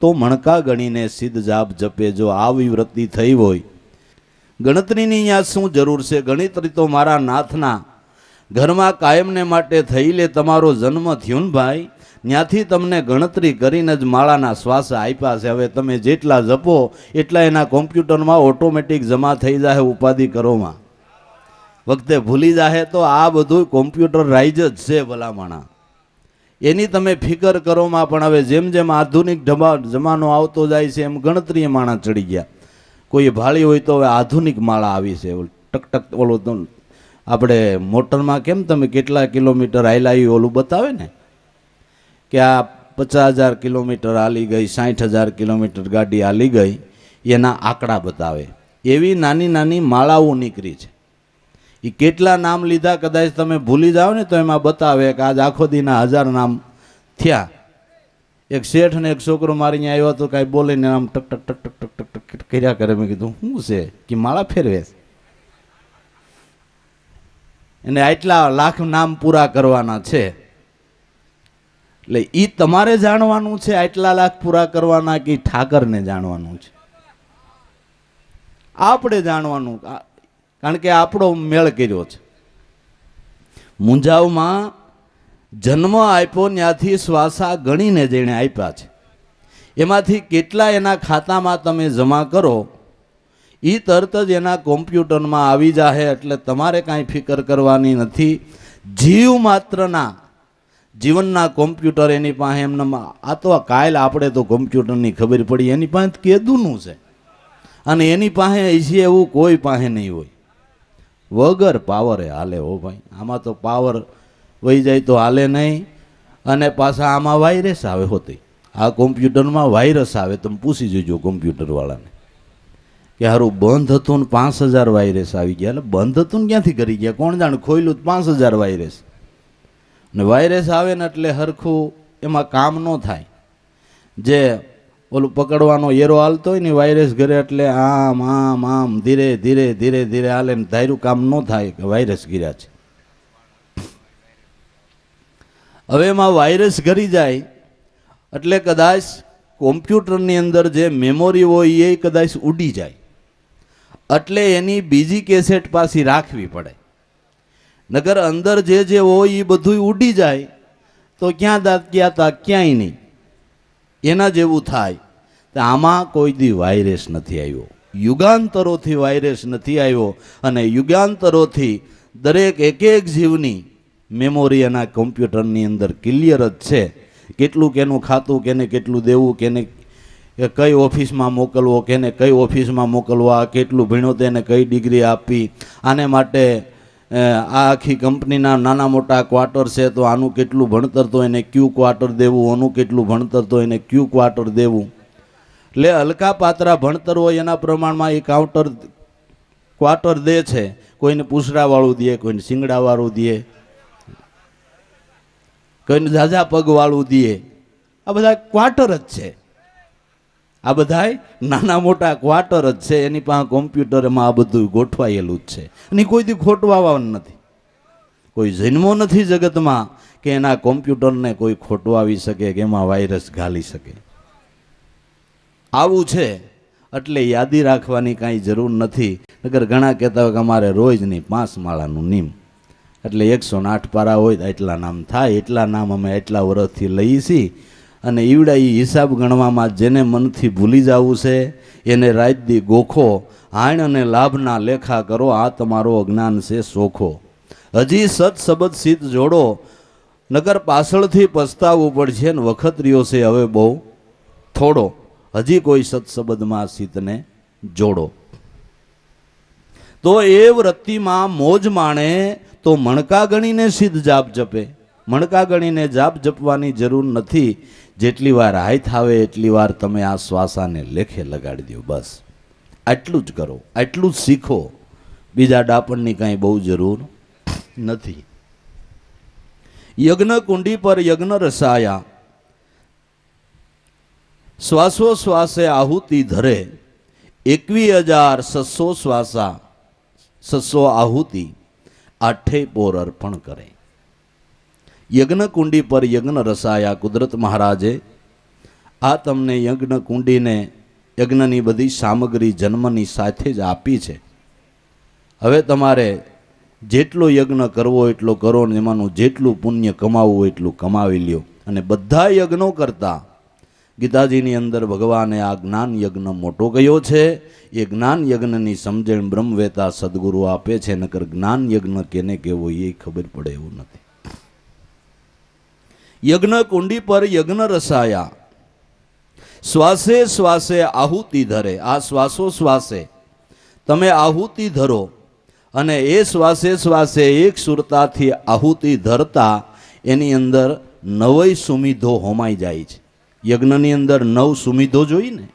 A: તો મણકા ગણીને સિદ્ધ જાપ જપે. જો આવી વૃત્તિ થઈ હોય, ગણતરીની અહીંયા શું જરૂર છે? ગણતરી તો મારા નાથના ઘરમાં કાયમને માટે થઈ લે. તમારો જન્મ થયો ને ભાઈ, ત્યાંથી તમને ગણતરી કરીને જ માળાના શ્વાસ આપ્યા છે. હવે તમે જેટલા જપો એટલા એના કોમ્પ્યુટરમાં ઓટોમેટિક જમા થઈ જાય. ઉપાધિ કરોમાં વખતે ભૂલી જાય તો આ બધું કોમ્પ્યુટર રાઇઝ જ છે ભલામણા. એની તમે ફિકર કરોમાં. પણ હવે જેમ જેમ આધુનિક જમાનો આવતો જાય છે એમ ગણતરીએ માણા ચડી ગયા. કોઈ ભાળી હોય તો હવે આધુનિક માળા આવી છે. ટક ટક ઓલો આપણે મોટરમાં કેમ તમે કેટલા કિલોમીટર હાલ્યા એ ઓલું બતાવે ને, કે આ 50,000 કિલોમીટર હાલી ગઈ, 60,000 કિલોમીટર ગાડી હાલી ગઈ, એના આંકડા બતાવે. એવી નાની નાની માળાઓ નીકળી છે. એ કેટલા નામ લીધા કદાચ તમે ભૂલી જાઓ ને તો એમાં બતાવે કે આજ આખો દીના 1000 નામ થયા. એક શેઠ ને એક છોકરો મારી અહીંયા આવ્યો તો કાંઈ બોલે ને આમ ટક ટક ટક ટક ટક ટક ટક કર્યા કરે. મેં કીધું શું છે? કે માળા ફેરવે છે. એને આટલા લાખ નામ પૂરા કરવાના છે. એટલે એ તમારે જાણવાનું છે આટલા લાખ પૂરા કરવાના કે ઠાકરને જાણવાનું છે? આપણે જાણવાનું, કારણ કે આપણો મેળ કર્યો છે. મુંજાવમાં જન્મ આપ્યો ત્યાંથી શ્વાસા ગણીને જેણે આપ્યા છે, એમાંથી કેટલા એના ખાતામાં તમે જમા કરો એ તરત જ એના કોમ્પ્યુટરમાં આવી જાય. એટલે તમારે કાંઈ ફિકર કરવાની નથી. જીવ માત્રના જીવનના કોમ્પ્યુટર એની પાસે એમને. આ તો કાલ આપણે તો કોમ્પ્યુટરની ખબર પડી, એની પાસે કેદુનું છે. અને એની પાસે છે એવું કોઈ પાસે નહીં હોય. વગર પાવરે હાલે હો ભાઈ. આમાં તો પાવર વહી જાય તો હાલે નહીં. અને પાછા આમાં વાયરસ આવે હોતી. આ કોમ્પ્યુટરમાં વાયરસ આવે. તમે પૂછી જોજો કોમ્પ્યુટરવાળાને કે હારું બંધ હતું ને 5000 વાયરસ આવી ગયા. એટલે બંધ હતું ને ક્યાંથી કરી ગયા કોણ જાણે? ખોયલું 5000 વાયરસ. ને વાયરસ આવે ને એટલે હરખું એમાં કામ ન થાય. જે ઓલું પકડવાનો એરો હાલતો હોય ને વાયરસ ઘરે, એટલે આમ આમ આમ ધીરે ધીરે ધીરે ધીરે હાલે ને ધાર્યું કામ ન થાય કે વાયરસ ગીર્યા છે. હવે એમાં વાયરસ ઘરી જાય એટલે કદાચ કોમ્પ્યુટરની અંદર જે મેમોરી હોય એ કદાચ ઉડી જાય. એટલે એની બીજી કેસેટ પાછી રાખવી પડે. નગર અંદર જે હોય એ બધું ઉડી જાય તો ક્યાં દાંત ગયા હતા ક્યાંય નહીં. એના જેવું થાય. તો આમાં કોઈ દી વાયરસ નથી આવ્યો. યુગાંતરોથી વાયરસ નથી આવ્યો. અને યુગાંતરોથી દરેક એક એક જીવની મેમોરી એના કોમ્પ્યુટરની અંદર ક્લિયર જ છે. કેટલું કેનું ખાતું, કેને કેટલું દેવું, કેને કઈ ઓફિસમાં મોકલવો, કેને કઈ ઓફિસમાં મોકલવા, કેટલું ભણ્યો તેને કઈ ડિગ્રી આપી. આને માટે આ આખી કંપનીના નાના મોટા ક્વાર્ટર છે તો આનું કેટલું ભણતર તો એને ક્યુ ક્વાર્ટર દેવું, આનું કેટલું ભણતર તો એને ક્યુ ક્વાર્ટર દેવું. એટલે હલકા પાતળા ભણતર હોય એના પ્રમાણમાં એ ક્વાર્ટર દે છે. કોઈને પૂછડાવાળું દે, કોઈને શિંગડાવાળું દે, કોઈને ઝાઝા પગવાળું દે. આ બધા ક્વાર્ટર જ છે. આ બધાય નાના મોટા ક્વાર્ટર જ છે, એની પાસે કોમ્પ્યુટરમાં આ બધું ગોઠવાયેલું જ છે અને કોઈ દી ખોટવાવાનું નથી. કોઈ જન્મો નથી જગતમાં કે એના કોમ્પ્યુટરને કોઈ ખોટવાવી શકે કે એમાં વાયરસ ઘાલી શકે. આવું છે એટલે યાદી રાખવાની કાંઈ જરૂર નથી. નકર ઘણા કહેતા હોય કે અમારે રોજની 5 માળાનું નિયમ, એટલે 108 પારા હોય તો એટલા નામ થાય, એટલા નામ અમે એટલા વર્ષથી લઈએ છીએ. અને ઈવડા એ હિસાબ ગણવામાં જેને મનથી ભૂલી જવું છે એને રાતદી ગોખો, હાણ અને લાભના લેખા કરો, આ તમારો અજ્ઞાન છે સોખો. હજી સત શબ્દ સિદ્ધ જોડો, નગર પાછળથી પસ્તાવવું પડશે ને વખત રહ્યો છે હવે બહુ થોડો. હજી કોઈ સત્સબદમાં સીતને જોડો. તો એ વ્રતિમાં મોજ માણે તો મણકા ગણીને સિદ્ધ જાપ જપે. મણકા ગણીને જાપ જપવાની જરૂર નથી. જેટલી વાર હાથ આવે એટલી વાર તમે આ શ્વાસાને લેખે લગાડી દો. બસ આટલું જ કરો, આટલું જ શીખો. બીજા ડાપણની કાંઈ બહુ જરૂર નથી. યજ્ઞ કુંડી પર યજ્ઞ રસાયા, શ્વાસો શ્વાસે આહુતિ ધરે. 21,600 શ્વાસા 600 આહુતિ 8 પોર અર્પણ કરે. યજ્ઞ કુંડી પર યજ્ઞ રસાયા. કુદરત મહારાજે આ તમને યજ્ઞ કુંડીને યજ્ઞની બધી સામગ્રી જન્મની સાથે જ આપી છે. હવે તમારે જેટલો યજ્ઞ કરવો એટલો કરો ને એમાંનું જેટલું પુણ્ય કમાવવું એટલું કમાવી લ્યો. અને બધા યજ્ઞો કરતા ગીતાજીની અંદર ભગવાને આ જ્ઞાન યજ્ઞ મોટો કયો છે. એ જ્ઞાન યજ્ઞની સમજણ બ્રહ્મવેતા સદગુરુ આપે છે. નકર જ્ઞાન યજ્ઞ કેને કેવો એ ખબર પડે એવું નથી. યજ્ઞ કુંડી પર યજ્ઞ રસાયા, શ્વાસે શ્વાસે આહુતિ ધરે. આ શ્વાસો શ્વાસે તમે આહુતિ ધરો અને એ શ્વાસે શ્વાસે એક સુરતાથી આહુતિ ધરતા એની અંદર 9 સુમિધો હોમાઈ જાય છે. યજ્ઞની અંદર 9 સુમિધો જોઈ ને,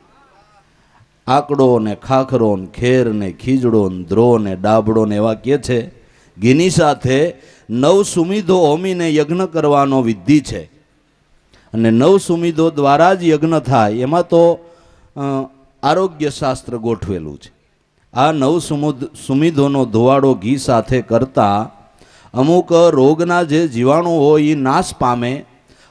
A: આકડો ને ખાખરો ને ખેર ને ખીજડો ને દ્રો ને ડાબડો ને એવા કે છે. ઘીની સાથે 9 સુમિધો હોમીને યજ્ઞ કરવાનો વિધિ છે. અને 9 સુમિધો દ્વારા જ યજ્ઞ થાય. એમાં તો આરોગ્ય શાસ્ત્ર ગોઠવેલું છે. આ 9 સુમિધોનો ધોવાડો ઘી સાથે કરતા અમુક રોગના જે જીવાણુ હોય એ નાશ પામે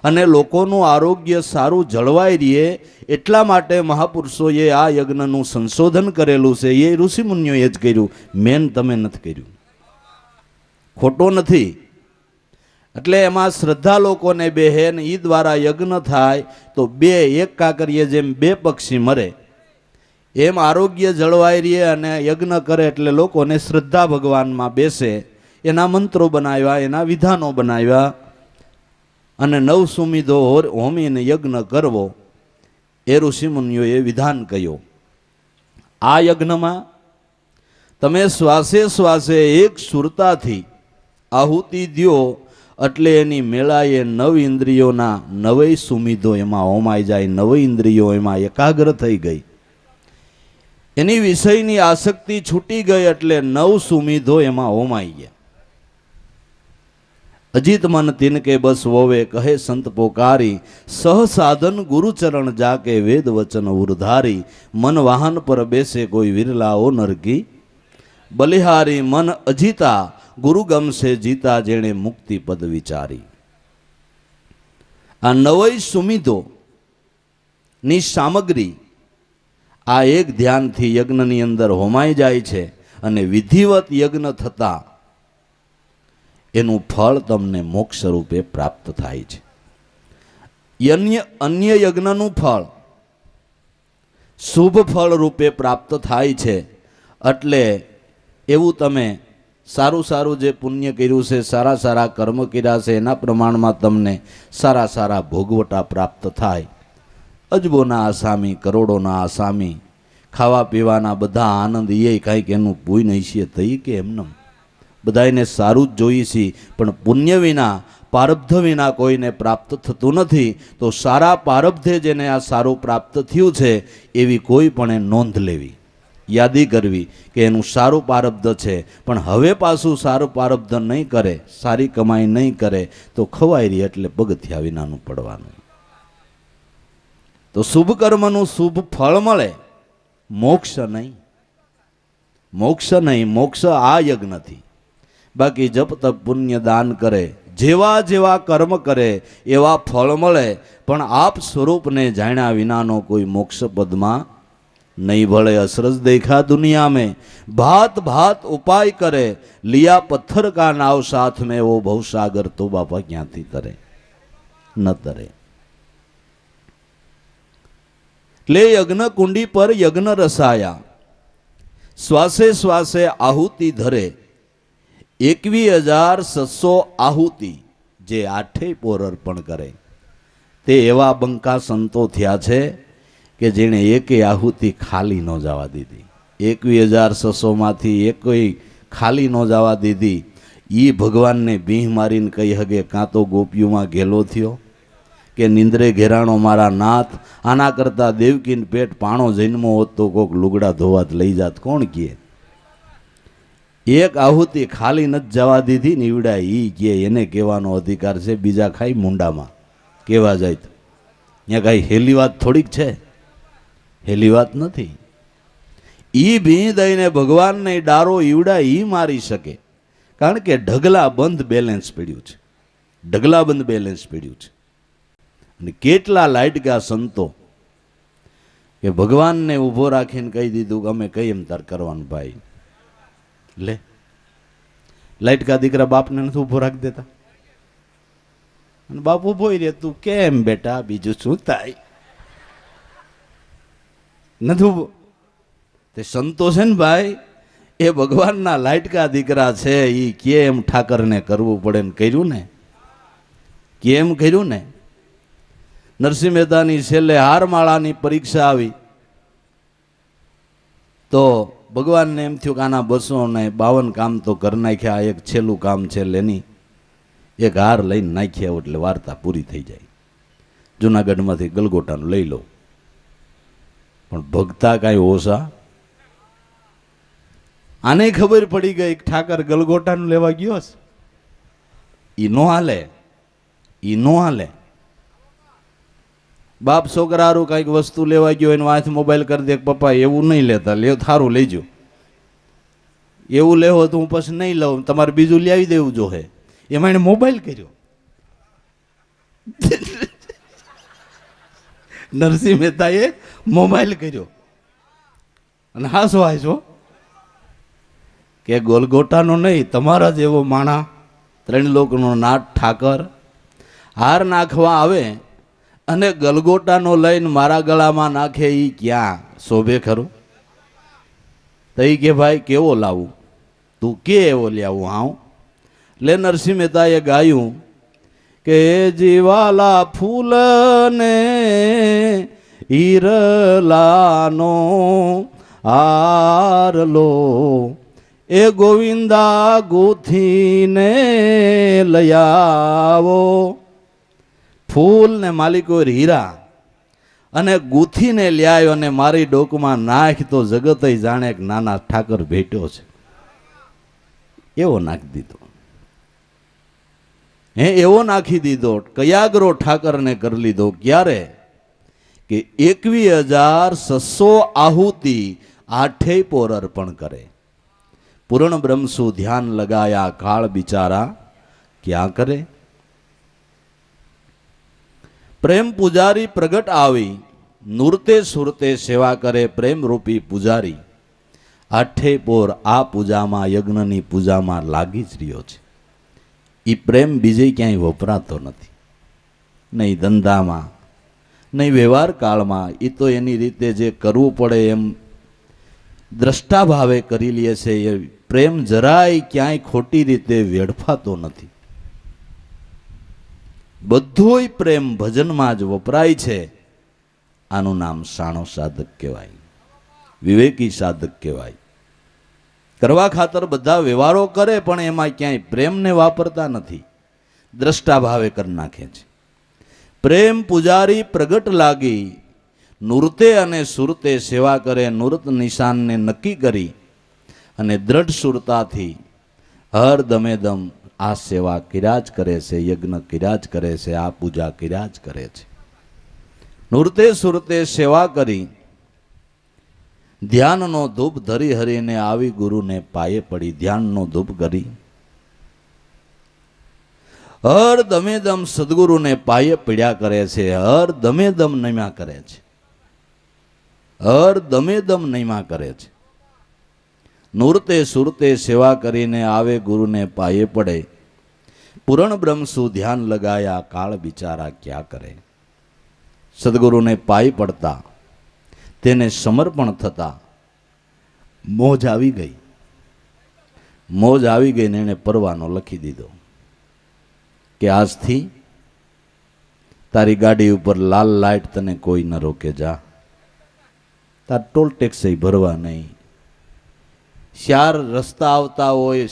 A: અને લોકોનું આરોગ્ય સારું જળવાઈ રહે. એટલા માટે મહાપુરુષોએ આ યજ્ઞનું સંશોધન કરેલું છે. એ ઋષિમુનિઓએ જ કર્યું, મેન તમે નથી કર્યું. ખોટો નથી. એટલે એમાં શ્રદ્ધા લોકોને બેહે ને એ દ્વારા યજ્ઞ થાય તો એક કાકરીએ જેમ 2 પક્ષી મરે એમ આરોગ્ય જળવાઈ રહે. અને યજ્ઞ કરે એટલે લોકોને શ્રદ્ધા ભગવાનમાં બેસે. એના મંત્રો બનાવ્યા, એના વિધાનો બનાવ્યા અને 9 સુમિધો હોમીને યજ્ઞ કરવો એ ઋષિમુનિઓએ વિધાન કહ્યું. આ યજ્ઞમાં તમે શ્વાસે શ્વાસે એક સુરતાથી આહુતિ દ્યો એટલે એની મેળાએ 9 ઇન્દ્રિયોના 9 સુમિધો એમાં હોમાઈ જાય. 9 ઇન્દ્રિયો એમાં એકાગ્ર થઈ ગઈ. એની વિષયની આસક્તિ છૂટી ગઈ એટલે 9 સુમિધો એમાં હોમાઈ ગયા. અજીત મન તિનકે બસ વોવે કહે સંત પોકારી, સહ સાધન ગુરુચરણ જાકે વેદ વચન ઉરધારી. મન વાહન પર બેસે કોઈ વિરલાઓ નરકી, બલિહારી મન અજીતા ગુરુ ગમશે જીતા જેણે મુક્તિ પદ વિચારી. આ 9 સુમિધો ની સામગ્રી આ એક ધ્યાનથી યજ્ઞની અંદર હોમાઈ જાય છે. અને વિધિવત યજ્ઞ થતા એનું ફળ તમને મોક્ષ રૂપે પ્રાપ્ત થાય છે. અન્ય યજ્ઞનું ફળ શુભ ફળ રૂપે પ્રાપ્ત થાય છે. એટલે એવું તમે સારું સારું જે પુણ્ય કર્યું છે, સારા સારા કર્મ કર્યા છે, એના પ્રમાણમાં તમને સારા સારા ભોગવટા પ્રાપ્ત થાય. અજબોના આસામી, કરોડોના આસામી, ખાવા પીવાના બધા આનંદ એ કાંઈક એનું પૂઈ નહીં છે થઈ કે એમને બધાને સારું જ જોઈએ છે. પણ પુણ્ય વિના, પારબ્ધ વિના કોઈને પ્રાપ્ત થતું નથી. તો સારા પારબ્ધે જેને આ સારું પ્રાપ્ત થયું છે એવી કોઈ પણ નોંધ લેવી, યાદી કરવી કે એનું સારું પારબ્ધ છે. પણ હવે પાછું સારું પારબ્ધ નહીં કરે, સારી કમાઈ નહીં કરે તો ખવાઈ રહી એટલે પગથિયા વિનાનું પડવાનું. તો શુભ કર્મનું શુભ ફળ મળે, મોક્ષ નહીં. મોક્ષ નહીં, મોક્ષ આ યજ્ઞથી. બાકી જપ તપ પુણ્ય દાન કરે, જેવા જેવા કર્મ કરે એવા ફળ મળે, પણ આપ સ્વરૂપને જાણ્યા વિનાનો કોઈ મોક્ષ પદમાં નહીં ભળે. અસરજ દેખા દુનિયા में भात भात उपाय करे, लिया पत्थर का नाव साथ में, वो भवसागर तो बापा क्यांथी तरे न तरे. ले यज्ञ कुंडी पर यज्ञ रसाया, श्वासे श्वासे आहुति धरे. 21,600 आहुति जे आठे पोर अर्पण करे ते एवा बंका संतो थया छे के जेने एके आहुति खाली न जवा दीधी. 21,600 मांथी एकेय खाली न जवा दीधी. ई भगवान ने बीह मारीने कही हगे कां तो गोपीओं में घेलो थयो के निंद्रे घेराणो मारा नाथ, आना करता देवकीन पेट पाणो जन्मो होत तो कोक लुगड़ा धोवात लई जात. कोण कहे? एक आहुति खाली न जवा दीधी निवड़ा ई के एने कहेवानो अधिकार छे. बीजा खाई मुंडामां केवा जाय तो ત્યાં કાંઈ હેલી વાત થોડીક છે? હેલી વાત નથી. ઈ ભી દઈને ભગવાનને ડારો ઈવડા ઈ મારી શકે, કારણ કે ઢગલા બંધ બેલેન્સ પડ્યું છે. ઢગલા બંધ બેલેન્સ પડ્યું છે. અને કેટલા લાઈટકા સંતો કે ભગવાનને ઊભો રાખીને કહી દીધું કે અમે કઈ એમ તાર કરવાનું ભાઈ. લે લાઈટકા દીકરા બાપને નથી ઊભો રાખી દેતા, અને બાપ ઊભો રે, તું કેમ બેટા, બીજું શું થાય, નથી ઊભો. તે સંતો છે ને ભાઈ, એ ભગવાનના લાઈટકા દીકરા છે. એ કેમ ઠાકરને કરવું પડે ને કર્યું ને, કેમ કર્યું ને. નરસિંહ મહેતાની છેલ્લે હારમાળાની પરીક્ષા આવી તો ભગવાનને એમ થયું કે આના 252 કામ તો કરી નાખ્યા, એક છેલ્લું કામ છે લેની એક હાર લઈને નાખ્યા એટલે વાર્તા પૂરી થઈ જાય. જુનાગઢમાંથી ગલગોટાનું લઈ લો. પણ ભગતા કાંઈ ઓછા. આને ખબર પડી ગઈ ઠાકર ગલગોટાનું લેવા ગયો છે, ઈ નો હાલે, ઈ નો હાલે. બાપ છોકરારું કાંઈક વસ્તુ લેવા ગયો એનો હાથ મોબાઈલ કરી દે, પપ્પા એવું નહીં લેતા, લે થારું લેજો, એવું લેવો તો હું પછી નહીં લઉં, તમારે બીજું લાવી દેવું જોઈએ. એમાં એને મોબાઈલ કર્યો. નરસિંહ મહેતાએ મોબાઈલ કર્યો. અને હાસો હાસો કે ગોલગોટાનો નહીં, તમારા જેવો માણા 3 લોકનો નાથ ઠાકર હાર નાખવા આવે અને ગલગોટાનો લઈને મારા ગળામાં નાખે, એ ક્યાં શોભે ખરું? તો એ કે ભાઈ કેવો લાવું, તું કે એવો લાવું હાઉ. લે નરસિંહ મહેતાએ ગાયું કે જીવાલા ફૂલ ને હીરલાનો હારલો, એ ગોવિંદા ગોથીને લઈ આવો. ફૂલ ને માલિકો હીરા અને ગૂંથીને લ્યાયો અને મારી ડોકમાં નાખ તો જગત જાણે કે નાના ઠાકર ભેટ્યો છે. એવો નાખી દીધો, એવો નાખી દીધો. કયાગરો ઠાકરને કરી લીધો. ક્યારે? કે 21,600 આહુતિ આઠે પોર અર્પણ કરે. પૂર્ણ બ્રહ્મસુ ધ્યાન લગાયા, કાળ બિચારા ક્યાં કરે. પ્રેમ પૂજારી પ્રગટ આવી, નૂરતે સુરતે સેવા કરે. પ્રેમ રૂપી પૂજારી આઠે પોર આ પૂજામાં, યજ્ઞની પૂજામાં લાગી જ રહ્યો છે. એ પ્રેમ બીજે ક્યાંય વપરાતો નથી, નહીં ધંધામાં, નહીં વ્યવહાર કાળમાં. એ તો એની રીતે જે કરવું પડે એમ દ્રષ્ટા ભાવે કરી લે છે. એ પ્રેમ જરાય ક્યાંય ખોટી રીતે વેડફાતો નથી. બધોય પ્રેમ ભજનમાં જ વપરાય છે. આનું નામ શાણો સાધક કહેવાય, વિવેકી સાધક કહેવાય. કરવા ખાતર બધા વ્યવહારો કરે પણ એમાં ક્યાંય પ્રેમને વાપરતા નથી, દ્રષ્ટા ભાવે કરી નાખે છે. પ્રેમ પૂજારી પ્રગટ લાગી, નૂરતે અને સુરતે સેવા કરે. નૂરત નિશાનને નક્કી કરી અને દ્રઢ સુરતાથી હર દમે દમ આ સેવા કર્યા જ કરે છે, યજ્ઞ કર્યા જ કરે છે, આ પૂજા કર્યા જ કરે છે. નૃતે સુરતે સેવા કરી ધ્યાનનો ધૂપ ધરી હરીને આવી ગુરુને પાયે પડી ધ્યાનનો ધૂપ કરી હર દમે દમ સદગુરુને પાયે પડ્યા કરે છે, હર દમે દમ નમ્યા કરે છે, હર દમે દમ નમ્યા કરે છે. નૃતે સુરતે સેવા કરીને આવે ગુરુને પાયે પડે, પૂરણ બ્રહ્મસુ ધ્યાન લગાયા કાળ બિચારા ક્યાં કરે. સદગુરુને પાયે પડતા તેને સમર્પણ થતા મોજ આવી ગઈ, મોજ આવી ગઈ ને એને પરવાનો લખી દીધો કે આજથી તારી ગાડી ઉપર લાલ લાઈટ તને કોઈ ન રોકે, જા, તાર ટોલ ટેક્સ ભરવા નહીં. 4 રસ્તા આવતા હોય,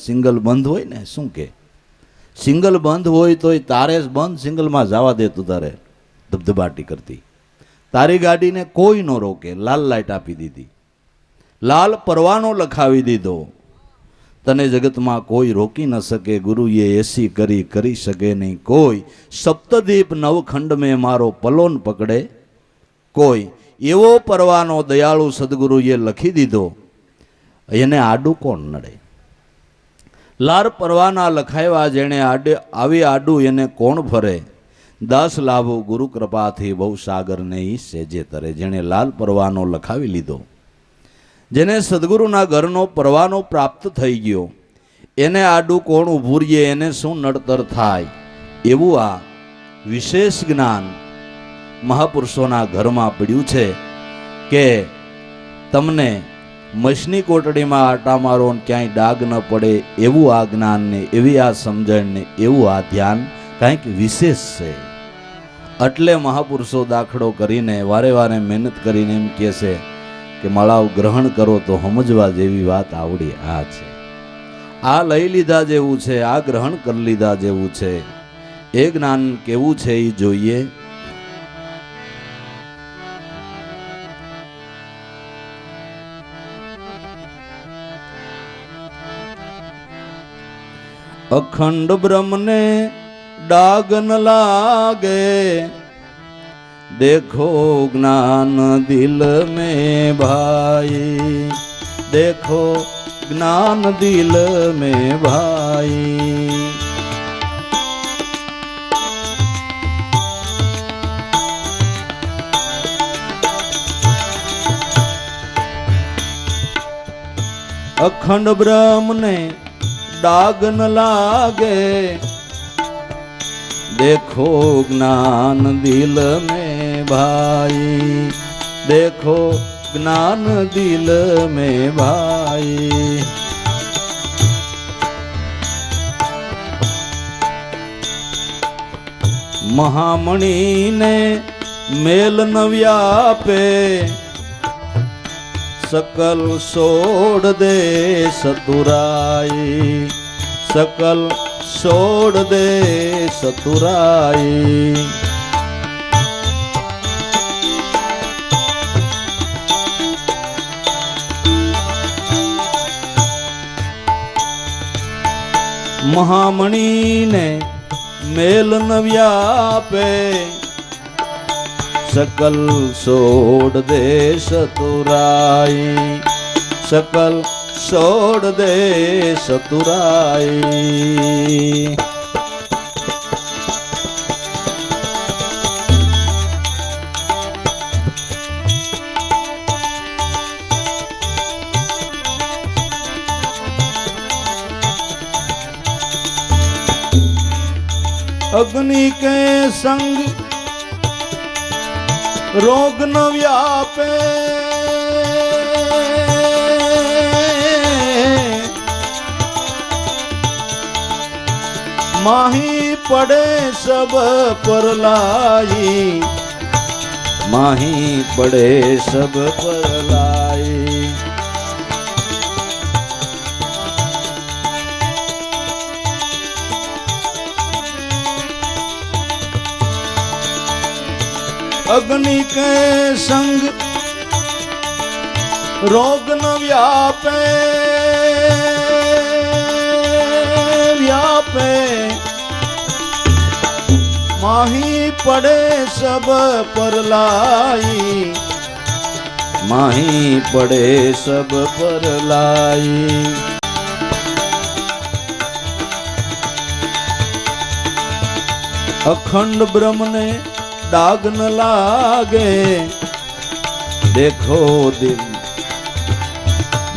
A: સિંગલ બંધ હોય ને, શું કે સિંગલ બંધ હોય તોય તારે જ બંધ સિંગલમાં જવા દે, તું તારે ધબધબાટી કરતી. તારી ગાડીને કોઈ ન રોકે, લાલ લાઈટ આપી દીધી, લાલ પરવાનો લખાવી દીધો. તને જગતમાં કોઈ રોકી ન શકે, ગુરુએ એસી કરી શકે નહીં કોઈ. સપ્તદીપ નવખંડ મેં મારો પલોન પકડે કોઈ. એવો પરવાનો દયાળુ સદગુરુએ લખી દીધો, એને આડું કોણ નડે. લાર પરવાના લખાવ્યા જેણે આવી આડું એને કોણ ફરે. દાસ લાભો ગુરુ કૃપાથી બહુ સાગરને ઈ સેજે તરે. જેણે લાલ પરવાનો લખાવી લીધો, જેને સદગુરુના ઘરનો પરવાનો પ્રાપ્ત થઈ ગયો, એને આડું કોણ ઊભું રહીએ, એને શું નડતર થાય. એવું આ વિશેષ જ્ઞાન મહાપુરુષોના ઘરમાં પડ્યું છે કે તમને મશની કોટડીમાં આટા મારો ને ક્યાંય ડાઘ ન પડે એવું આ જ્ઞાનને, એવી આ સમજણને, એવું આ ધ્યાન કંઈક વિશેષ છે. એટલે મહાપુરુષો દાખલો કરીને વારે વારે મહેનત કરીને એમ કહે છે કે માળાઓ ગ્રહણ કરો તો સમજવા જેવી વાત આવડી આ છે, આ લઈ લીધા જેવું છે, આ ગ્રહણ કરી લીધા જેવું છે. એ જ્ઞાન કેવું છે એ જોઈએ. અખંડ બ્રહ્મને ડાગ ન લાગે, देखो ज्ञान दिल में भाई, देखो ज्ञान दिल में भाई. अखंड ब्रह्म ने डाग न लागे, देखो ज्ञान दिल में भाई, देखो ज्ञान दिल में भाई. महामणि ने मेल न व्यापे, सकल सोड़ दे सतुराई, सकल सोड़ दे सतुराई. महामणि ने मेल न व्यापे, सकल सोड़ दे सतुराई, सकल सोड़ दे सतुराई. अग्नि के संग रोग न व्यापे, माही पड़े सब पर लाई, माही पड़े सब पर लाई. अग्नि के संग रोग न व्यापे, व्यापे माही पड़े सब पर लाई, माही पड़े सब पर लाई। अखंड ब्रह्म ने दाग न लागे, देखो दिल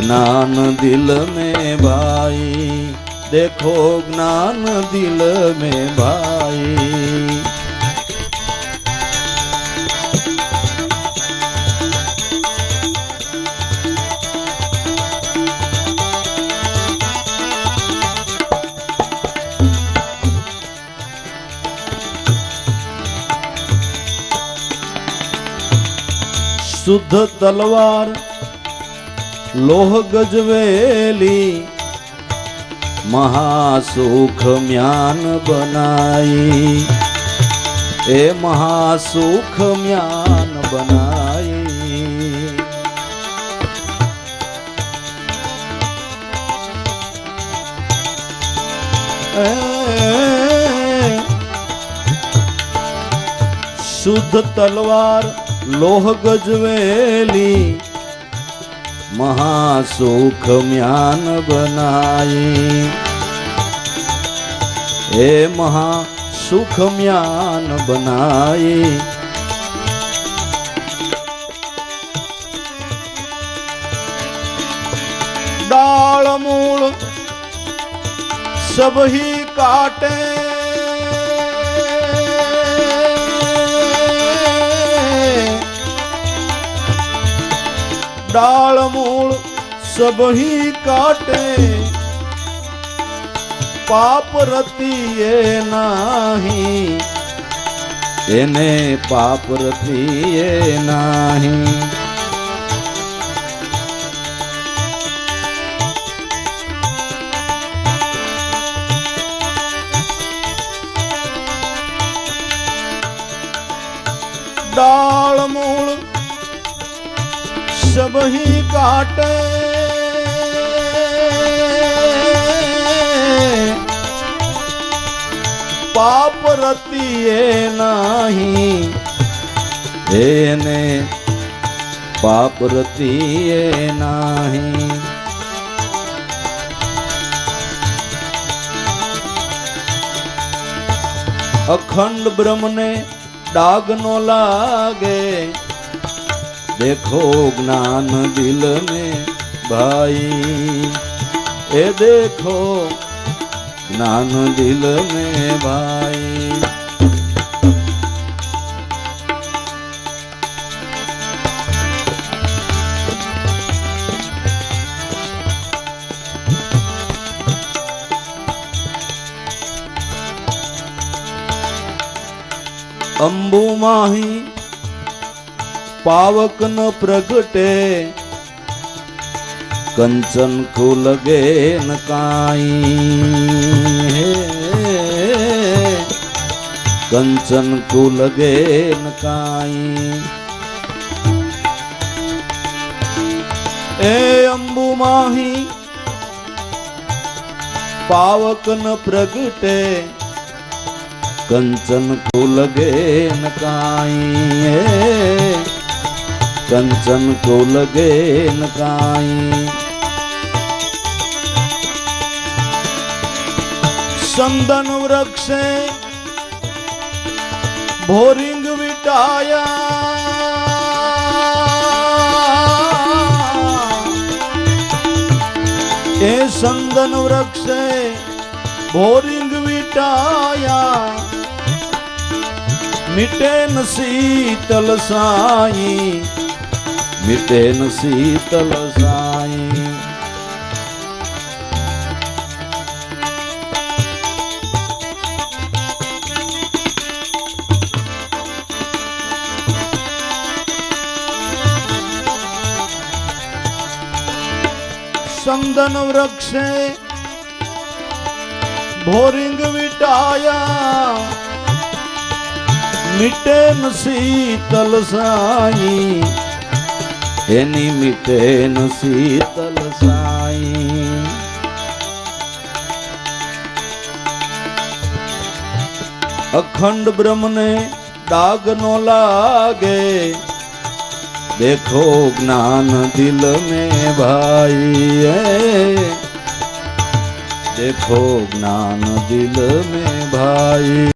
A: ज्ञान दिल में भाई, देखो ज्ञान दिल में भाई। शुद्ध तलवार लोह गजवेली, महासुख म्यान बनाई, ए महासुख म्यान बनाई। शुद्ध तलवार लोह गजवेली, महासुख म्यान बनाई, हे महासुख म्यान बनाई। डाल मूल सब ही काटे, डाल मूल सब ही काटे, पाप रति ये नाही, एने पाप रति ये नाही। डाल मूल सब ही काटे, पाप रति ये नाही, एने पाप रति ये नाही। अखंड ब्रह्म ने दाग नो लागे, देखो ज्ञान दिल में भाई, ए देखो ज्ञान दिल में भाई। अंबु माही पावक न प्रगटे, कंचन को लगे न काई, कंचन को लगे न काई। ए अंबु माही पावक न प्रगटे, कंचन को लगे न काई, कंचन को लगे न काई। संदन वृक्ष भोरिंग विटाया, ए संदन वृक्ष भोरिंग विटाया, मिटे न शीतल साई, मिटे न शीतल साई। संदन वृक्ष भोरिंग विटाया, मिटे न शीतल साई, एनी मिटे न शीतल साई। अखंड ब्रह्म ने दाग नो लागे, देखो ज्ञान दिल में भाई है, देखो ज्ञान दिल में भाई।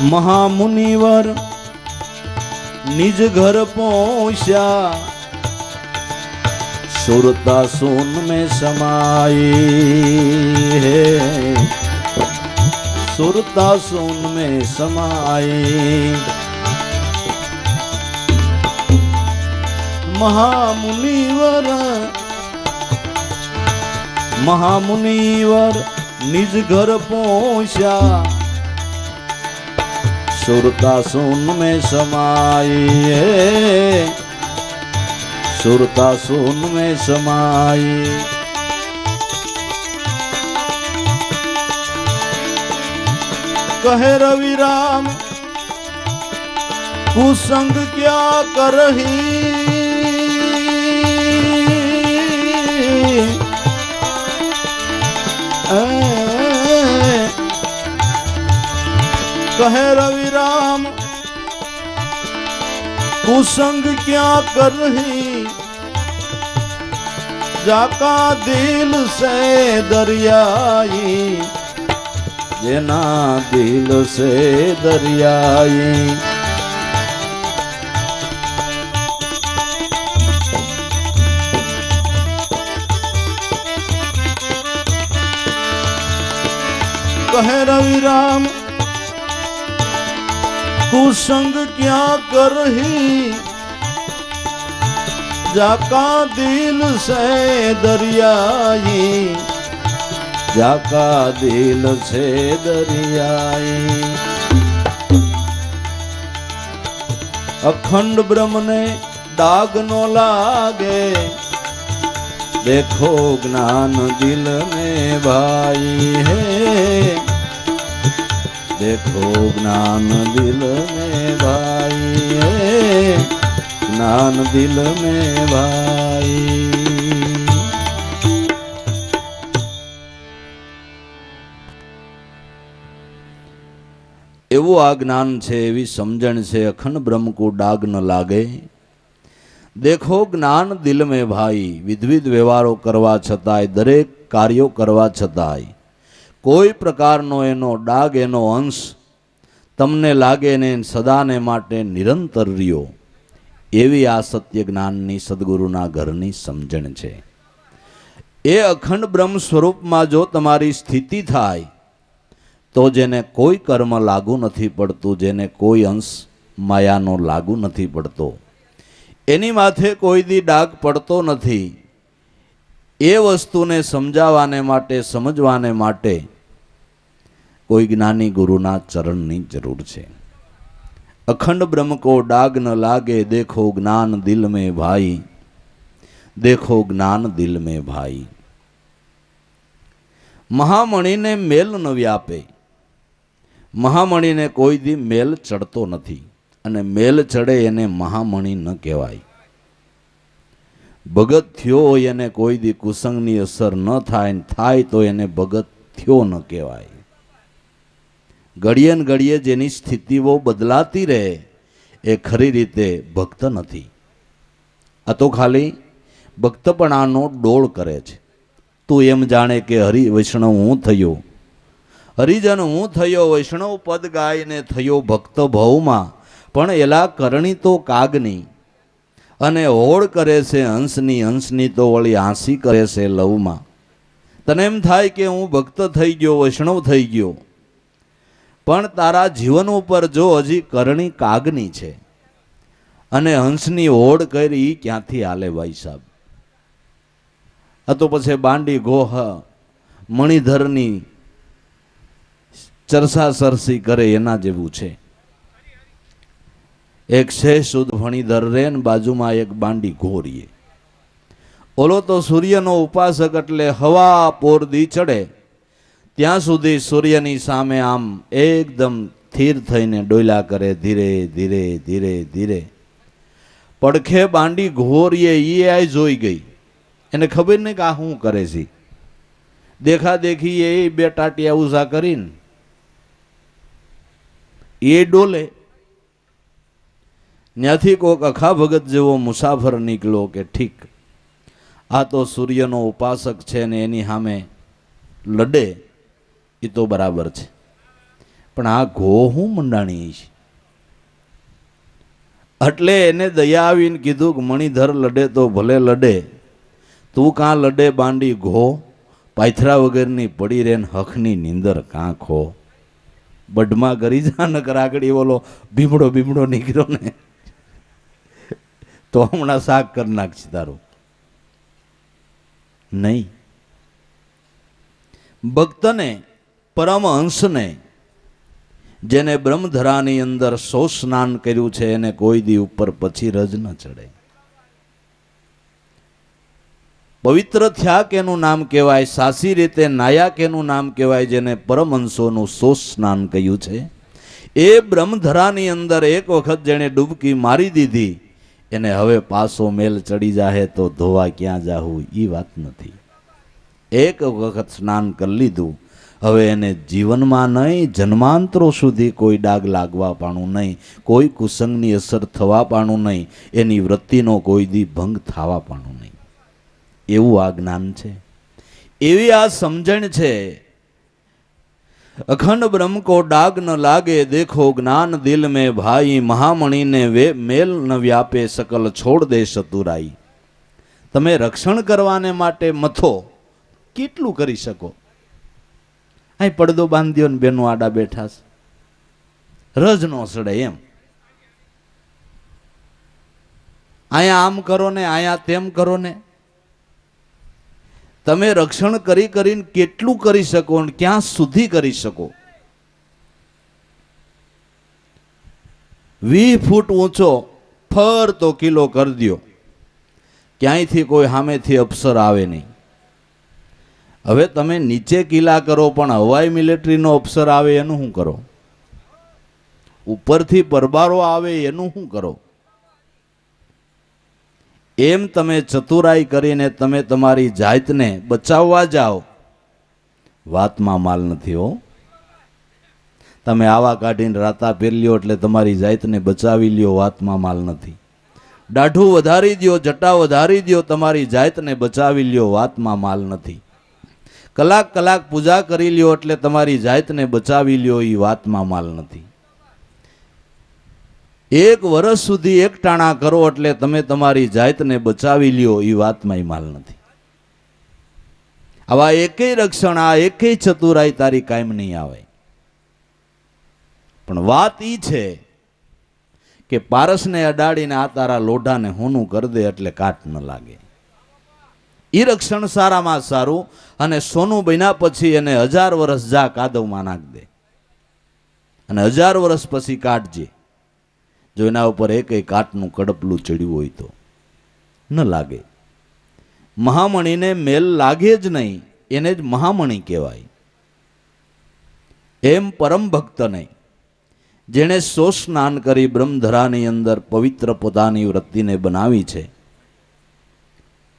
A: महामुनिवर निज घर पहुंचा, सुरता सुन में समाई है, सुरता सुन में समाई। महामुनिवर महामुनिवर निज घर पहुंचा, सुरता सुन में समाई है, सुरता सुन में समाई। कहे रवि राम कुसंग क्या करही, कहे रवि राम कुसंग क्या करही, जाका दिल से दरियाई, जेना दिल से दरियाई। कहे रवि राम कुसंग क्या करही, जाका दिल से दरियाई, जाका दिल से दरियाई। अखंड ब्रह्म ने दाग नो लागे, देखो ज्ञान दिल में भाई है, देखो ज्ञान दिल में भाई है, ज्ञान दिल में भाई। एवो आ ज्ञान छे, एवी समझण छे, अखंड ब्रह्म को डाग न लागे। देखो ज्ञान दिल में भाई, विधविध व्यवहारो करवा छतांय, दरेक कार्यो करवा छतांय कोई प्रकारनो एनो डाग, एनो अंश तमने लागे ने सदाने माटे निरंतर रियो, एवी आ सत्य ज्ञाननी सद्गुरुना घरनी समझण छे। ए अखंड ब्रह्म स्वरूपमां जो तमारी स्थिति थाय तो जेने कोई कर्म लागू नहीं पड़तुं, जेने कोई अंश मायानो लागू नहीं पड़तो, एनी माथे कोई दी डाग पड़तो नहीं। ए वस्तुने समजावाने माटे, समजवाने माटे कोई ज्ञानी गुरुना चरणनी जरूर छे। अखंड ब्रह्म को डाग न लागे, देखो ज्ञान दिल में भाई, देखो ज्ञान दिल में भाई। महामणि ने मेल न व्यापे, महामणि ने कोई दी मेल चढ़तो नहीं, अने मेल चढ़े एने महामणि न कहेवाय। भगत थयो एने कोई दी कुसंगनी असर न थाय, थाय तो एने भगत थयो न कहेवाय। घड़िये घड़िये जेनी स्थिति वो बदलाती रहे ए खरी रीते भक्त नहीं। आ तो खाली भक्तपणानो डोळ करे छे। तू एम जाणे के हरि वैष्णव हूँ थयो, हरिजन हूँ थयो, वैष्णव पद गायने थयो भक्त भवमां, पण एला करणी तो कागनी अने होड़ करे से हंसनी, हंसनी तो वળી हांसी करे से लवमां। तने एम थाय के हूँ भक्त थई गयो, वैष्णव थई गयो, पण तारा जीवन पर जो हजी करणी कागनी छे अने हंसनी होड़ करी क्यांथी हाले भाई साहब। आ तो पछे बांडी गोह मणिधरनी चरसा सरसी करे एना जेवुं छे। एक छे शुद्ध फणीधर रे ने बाजुमां एक बांडी घोरीए। ओलो तो सूर्यनो उपासक एटले हवा पोर दी चढ़े ત્યાં સુધી સૂર્યની સામે આમ એકદમ સ્થિર થઈને ડોયલા કરે, ધીરે ધીરે ધીરે ધીરે, પડખે બાંડી ઘોરીએ એ આ જોઈ ગઈ, એને ખબર નહીં કે આ શું કરે છે. દેખા દેખી એ બે ટાટિયા ઉષા કરીને એ ડોલે. ત્યાંથી કોક અખા ભગત જેવો મુસાફર નીકળ્યો કે ઠીક, આ તો સૂર્યનો ઉપાસક છે ને એની સામે લડે એ તો બરાબર છે, પણ આ ઘો હું મંડાણી છે. એટલે એને દયા આવીને કીધું કે મણિધર લડે તો ભલે લડે, તું કાં લડે બાંડી ઘો, પાથરા વગરની પડી રે હખની નીંદર કાં ખો. બઢમાં કરી જા નકર આગળ ઓલો ભીમડો નીકળ્યો ને તો હમણાં શાક કરી નાખશે તારું. નહીં, ભક્તને પરમહંસને જેને બ્રહ્મધરાની અંદર સો સ્નાન કર્યું છે એને કોઈ દી ઉપર પછી રજ ન ચડે. પવિત્ર થયા કેનું નામ કહેવાય, સાસી રીતે નાયા કેનું નામ કહેવાય, જેને પરમહંસોનું સો સ્નાન કહ્યું છે. એ બ્રહ્મધરાની અંદર એક વખત જેણે ડૂબકી મારી દીધી એને હવે પાસો મેલ ચડી જાહે તો ધોવા ક્યાં જાહું એ વાત નથી. એક વખત સ્નાન કરી લીધું, હવે એને જીવનમાં નહીં જન્માંતરો સુધી કોઈ ડાગ લાગવા પાણું નહીં, કોઈ કુસંગની અસર થવા પાણું નહીં, એની વૃત્તિનો કોઈ દી ભંગ થવા પાણું નહીં. એવું આ જ્ઞાન છે, એવી આ સમજણ છે. અખંડ બ્રહ્મ કો ડાગ ન લાગે, દેખો જ્ઞાન દિલ में भाई, મહામણીને મેલ ન વ્યાપે, સકલ છોડ દે ચતુરાઈ. તમે રક્ષણ કરવાને માટે મથો, કેટલું કરી શકો? અહીં પડદો બાંધ્યો ને બેનો આડા બેઠા છે, રજ નો સડે એમ. અહીંયા આમ કરો ને અહીંયા તેમ કરો ને. તમે રક્ષણ કરી કરીને કેટલું કરી શકો ને ક્યાં સુધી કરી શકો? 20 ફૂટ ઊંચો ફરતો કિલ્લો કરી દો, ક્યાંયથી કોઈ સામેથી અફસર આવે નહીં. હવે તમે નીચે કિલ્લા કરો પણ હવાઈ મિલિટરીનો અફસર આવે એનું શું કરો? ઉપરથી પરબારો આવે એનું શું કરો? એમ તમે ચતુરાઈ કરીને તમે તમારી જાતને બચાવવા જાઓ, વાતમાં માલ નથી હો. તમે આવા કાઢીને રાતા પહેરી લ્યો એટલે તમારી જાતને બચાવી લ્યો, વાતમાં માલ નથી. દાઢું વધારી દો, જટા વધારી દો, તમારી જાતને બચાવી લ્યો, વાતમાં માલ નથી. કલાક પૂજા કરી લ્યો એટલે તમારી જાતને બચાવી લ્યો, એ વાતમાં માલ નથી. 1 વર્ષ સુધી એક ટાણા કરો એટલે તમે તમારી જાતને બચાવી લ્યો, એ વાતમાં માલ નથી. આવા એકેય રક્ષણ, આ એકેય ચતુરાઈ તારી કાયમ નહીં આવે. પણ વાત ઈ છે કે પારસને અડાડીને આ તારા લોઢાને હોનું કરી દે એટલે કાટ ન લાગે. ઈ રક્ષણ સારામાં સારું. અને સોનું બન્યા પછી એને 1000 વર્ષ જા કાદવમાં નાખ દે અને 1000 વર્ષ પછી કાઢજે. જો એના ઉપર એકેય કાટનું કડપલું ચડ્યું હોય તો ન લાગે. મહામણીને મેલ લાગે જ નહીં, એને જ મહામણી કહેવાય. એમ પરમ ભક્તને જેણે સો સ્નાન કરી બ્રહ્મધરાની અંદર પવિત્ર પોતાની વૃત્તિને બનાવી છે,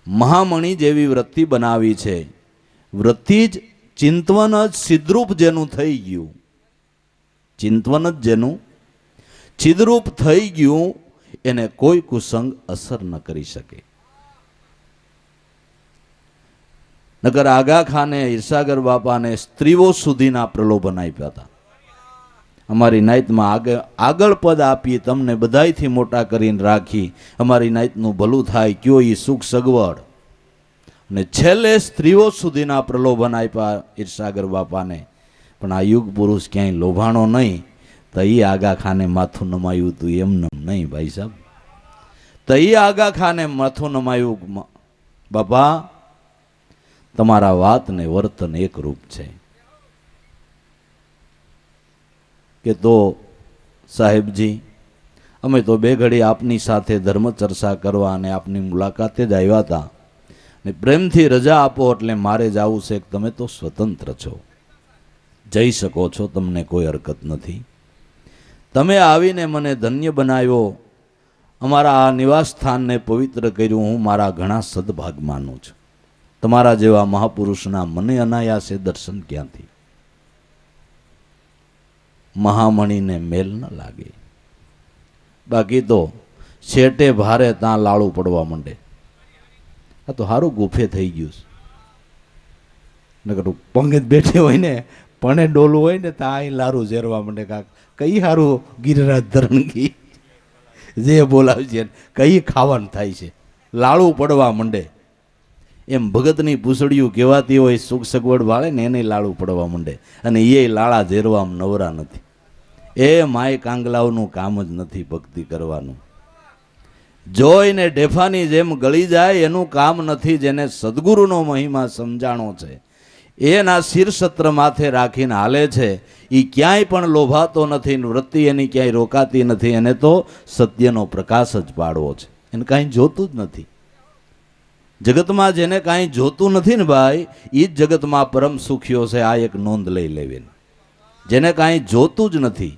A: મહામણી જેવી વૃત્તિ બનાવી છે. વૃત્તિ જ ચિંતવન જ સિદ્ધરૂપ જેનું થઈ ગયું, ચિંતવન જ જેનું છિદ્રૂપ થઈ ગયું, એને કોઈ કુસંગ અસર ન કરી શકે. નકર આગા ખાને ઈર્ષાગર બાપાને સ્ત્રીઓ સુધીના પ્રલોભન આપ્યા હતા. અમારી નાઈતમાં આગળ પદ આપી, તમને બધાયથી મોટા કરીને રાખી, અમારી નાઈતનું ભલું થાય, કયો એ સુખ સગવડ. અને છેલ્લે સ્ત્રીઓ સુધીના પ્રલોભન આપ્યા ઈર્ષાગર બાપાને. પણ આ યુગ પુરુષ ક્યાંય લોભાણો નહીં, તો એ આગા ખાને માથું નમાયું હતું એમને નહીં ભાઈ સાહેબ. તો એ આગા ખાને માથું નમાયું. બાપા તમારા વાત ને વર્તન એક રૂપ છે કે તો સાહેબજી અમે તો બે ઘડી આપની સાથે ધર્મ ચર્ચા કરવા અને આપની મુલાકાતે જ આવ્યા હતા ને પ્રેમથી રજા આપો એટલે મારે જવું છે. તમે તો સ્વતંત્ર છો, જઈ શકો છો, તમને કોઈ હરકત નથી. તમે આવીને મને ધન્ય બનાવ્યો અમારા આ નિવાસ સ્થાનને પવિત્ર કર્યું હું મારા ઘણા સદભાગ માનું છું. તમારા જેવા મહાપુરુષના મને અનાયાસે દર્શન ક્યાંથી? મહામણીને મેલ ન લાગે. બાકી તો શેટે ભારે ત્યાં લાળું પડવા માંડે. આ તો સારું ગુફે થઈ ગયું છે. નકર પંગે બેઠે હોય ને પણ ડોલું હોય ને ત્યાં અહીં લારું ઝેરવા માંડે. કાક કઈ સારું ગિરિરાજ ધરણગી જે બોલાવશે કઈ ખાવાનું થાય છે, લાળું પડવા માંડે. એમ ભગતની પૂછડિયું કહેવાતી હોય, સુખ સગવડ વાળે ને એને લાળું પડવા માંડે અને એ લાળા ઝેરવામાં નવરા નથી. એ માય કાંગલાવનું કામ જ નથી ભક્તિ કરવાનું. જોઈને ઢેફાની જેમ ગળી જાય એનું કામ નથી. જેને સદગુરુનો મહિમા સમજાણો છે, એના શિરસત્ર માથે રાખીને હાલે છે, એ ક્યાંય પણ લોભાતો નથી. વૃત્તિ એની ક્યાંય રોકાતી નથી. એને તો સત્યનો પ્રકાશ જ પાડવો છે. એને કાંઈ જોતું જ નથી. જગતમાં જેને કાંઈ જોતું નથી ને ભાઈ, એ જ જગતમાં પરમ સુખીઓ છે. આ એક નોંધ લઈ લેવી. જેને કાંઈ જોતું જ નથી,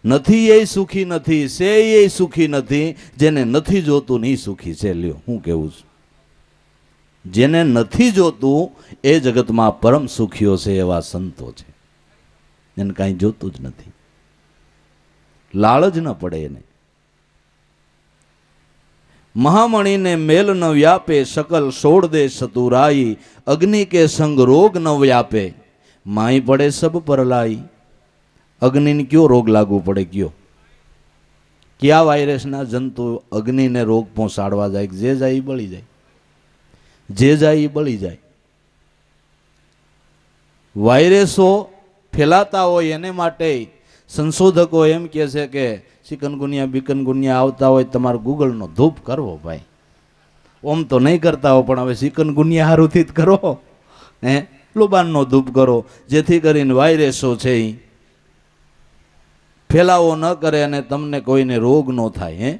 A: નથી એ સુખી નથી, છે એ સુખી નથી. જેને નથી જોતું ને એ સુખી છે. લ્યો હું કેવું છું, જેને નથી જોતું એ જગતમાં પરમ સુખીઓ છે. એવા સંતો છે. એને કાંઈ જોતું જ નથી, લાળ જ ન પડે એને. મહામણીને મેલ ન વ્યાપે, શકલ છોડ દે સતુરાઈ. અગ્નિ કે સંગ રોગ ન વ્યાપે, માઈ પડે સબ પર લાઈ. અગ્નિને કયો રોગ લાગુ પડે? કયો ક્યાં વાયરસના જંતુ અગ્નિને રોગ પહોંચાડવા જાય? જે જાય એ બળી જાય, જે જાય એ બળી જાય. વાયરસો ફેલાતા હોય એને માટે સંશોધકો એમ કહે છે કે ચિકનગુનિયા બિકનગુનિયા આવતા હોય તમારે ગૂગલનો ધૂપ કરવો ભાઈ. ઓમ તો નહીં કરતા હો, પણ હવે ચિકનગુનિયા હારુંથી જ કરો. લુબાનનો ધૂપ કરો, જેથી કરીને વાયરસો છે એ ફેલાવો ન કરે અને તમને કોઈને રોગ ન થાય.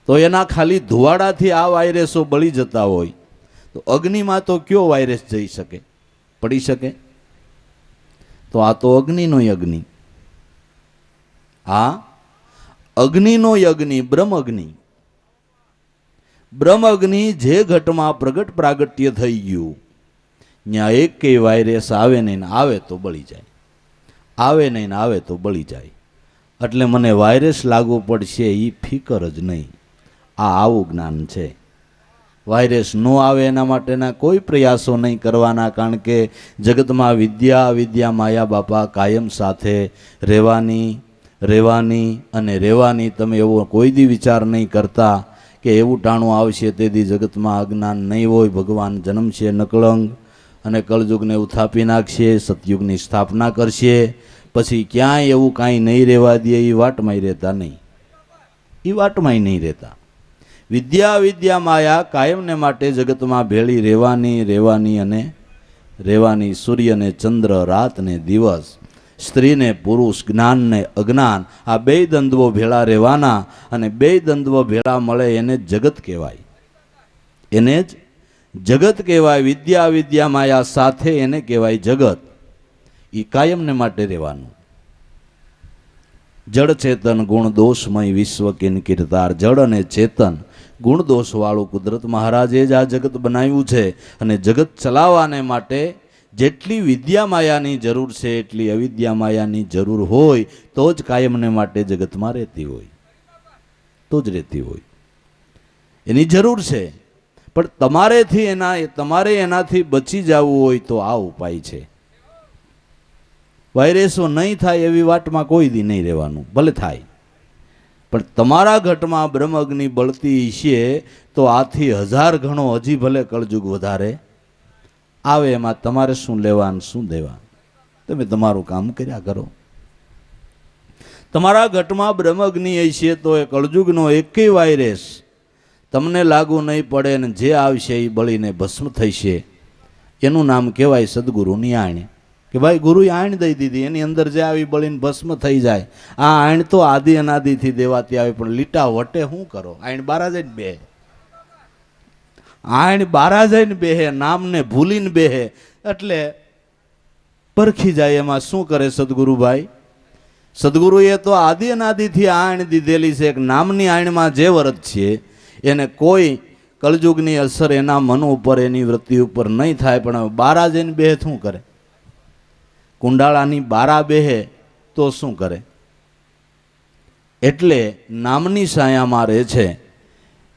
A: તો એના ખાલી ધુવાડાથી આ વાયરસો બળી જતા હોય તો અગ્નિમાં તો કયો વાયરસ જઈ શકે, પડી શકે? તો આ તો અગ્નિનો અગ્નિ. આ અગ્નિનો અગ્નિ, બ્રહ્મ અગ્નિ. બ્રહ્મ અગ્નિ જે ઘટમાં પ્રગટ પ્રાગટ્ય થઈ ગયું, ત્યાં એક કે વાયરસ આવે નહીં, આવે તો બળી જાય, આવે નહીં ને આવે તો બળી જાય. એટલે મને વાયરસ લાગુ પડશે એ ફિકર જ નહીં. આ આવું જ્ઞાન છે. વાયરસ ન આવે એના માટેના કોઈ પ્રયાસો નહીં કરવાના. કારણ કે જગતમાં વિદ્યા વિદ્યા માયા બાપા કાયમ સાથે રહેવાની અને રહેવાની. તમે એવો કોઈ દી વિચાર નહીં કરતા કે એવું ટાણું આવશે તેથી જગતમાં અજ્ઞાન નહીં હોય. ભગવાન જન્મશે નકળંગ અને કળયુગને ઉથાપી નાખશે, સતયુગની સ્થાપના કરશે. પછી ક્યાંય એવું કાંઈ નહીં રહેવા દે. એ વાટમાંય રહેતા નહીં, એ વાટમાંય નહીં રહેતા. વિદ્યા વિદ્યા માયા કાયમને માટે જગતમાં ભેળી રહેવાની અને રહેવાની. સૂર્ય ને ચંદ્ર, રાત ને દિવસ, સ્ત્રી ને પુરુષ, જ્ઞાન ને અજ્ઞાન, આ બે દ્વંદ્વો ભેળા રહેવાના. અને બે દ્વંદ્વો ભેળા મળે એને જગત કહેવાય, એને જ જગત કહેવાય. વિદ્યા વિદ્યા માયા સાથે એને કહેવાય જગત. એ કાયમને માટે રહેવાનું. જડ ચેતન ગુણ દોષમય વિશ્વ કિન કીર્તાર. જડ અને ચેતન ગુણ દોષ વાળું કુદરત મહારાજે જ આ જગત બનાવ્યું છે. અને જગત ચલાવવાને માટે જેટલી વિદ્યા માયાની જરૂર છે એટલી અવિદ્યા માયાની જરૂર હોય તો જ કાયમને માટે જગતમાં રહેતી હોય, તો જ રહેતી હોય. એની જરૂર છે. પણ તમારે એનાથી બચી જવું હોય તો આ ઉપાય છે. વાયરસો નહીં થાય એવી વાટમાં કોઈ દી નહીં રહેવાનું. ભલે થાય, પણ તમારા ઘટમાં બ્રહ્મ અગ્નિ બળતી છે તો આથી 1000 ગણો હજી ભલે કળજુગ વધારે આવે, એમાં તમારે શું લેવાનું શું દેવાનું? તમે તમારું કામ કર્યા કરો. તમારા ઘટમાં બ્રહ્મ અગ્નિ છે તો એ કળજુગનો એકેય વાયરસ તમને લાગુ નહીં પડે ને જે આવશે એ બળીને ભસ્મ થશે. એનું નામ કહેવાય સદગુરુની આણ. કે ભાઈ ગુરુએ આણ દઈ દીધી, એની અંદર જે આવી બળીને ભસ્મ થઈ જાય. આ આણ તો આદિ અનાદિથી દેવાતી આવે, પણ લીટા વટે શું કરો? આણ બારા જઈને બેહે, આણ બારા જઈને બેહે, નામને ભૂલીને બેહે. એટલે પરખી જાય. એમાં શું કરે સદગુરુભાઈ? સદગુરુએ તો આદિ અનાદિથી આણ દીધેલી છે. એક નામની આણમાં જે વ્રત છે એને કોઈ કળજુગની અસર એના મન ઉપર એની વૃત્તિ ઉપર નહીં થાય. પણ બારા જઈને બેહે શું કરે? કુંડાળાની બારા બેહે તો શું કરે? એટલે નામની છાયામાં રહે છે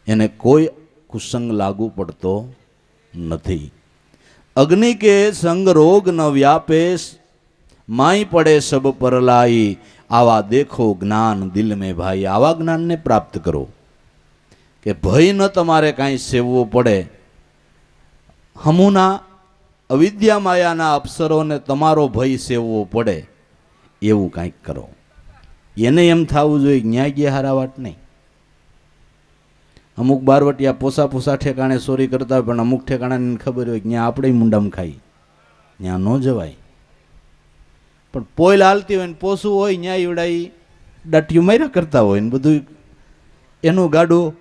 A: એને કોઈ કુસંગ લાગુ પડતો નથી. અગ્નિ કે સંગ રોગ ન વ્યાપે, માઈ પડે સબ પરલાઈ. આવા દેખો જ્ઞાન દિલ में ભાઈ. આવા જ્ઞાનને પ્રાપ્ત કરો કે ભય ન તમારે કાંઈ સેવવો પડે. હમુના અવિદ્યા માયાના અપ્સરોને તમારો ભય સેવવો પડે એવું કાંઈક કરો. એને એમ થવું જોઈએ ન્યાય ગયા હારા વાત નહીં. અમુક બારવટિયા પોસા પોસા ઠેકાણે ચોરી કરતા હોય, પણ અમુક ઠેકાણાને ખબર હોય કે ત્યાં આપણે મુંડામાં ખાઈ, ત્યાં ન જવાય. પણ પોઈલ હાલતી હોય ને પોસું હોય ત્યાં એવડાઈ દાટિયું માર્યા કરતા હોય ને બધું એનું ગાડું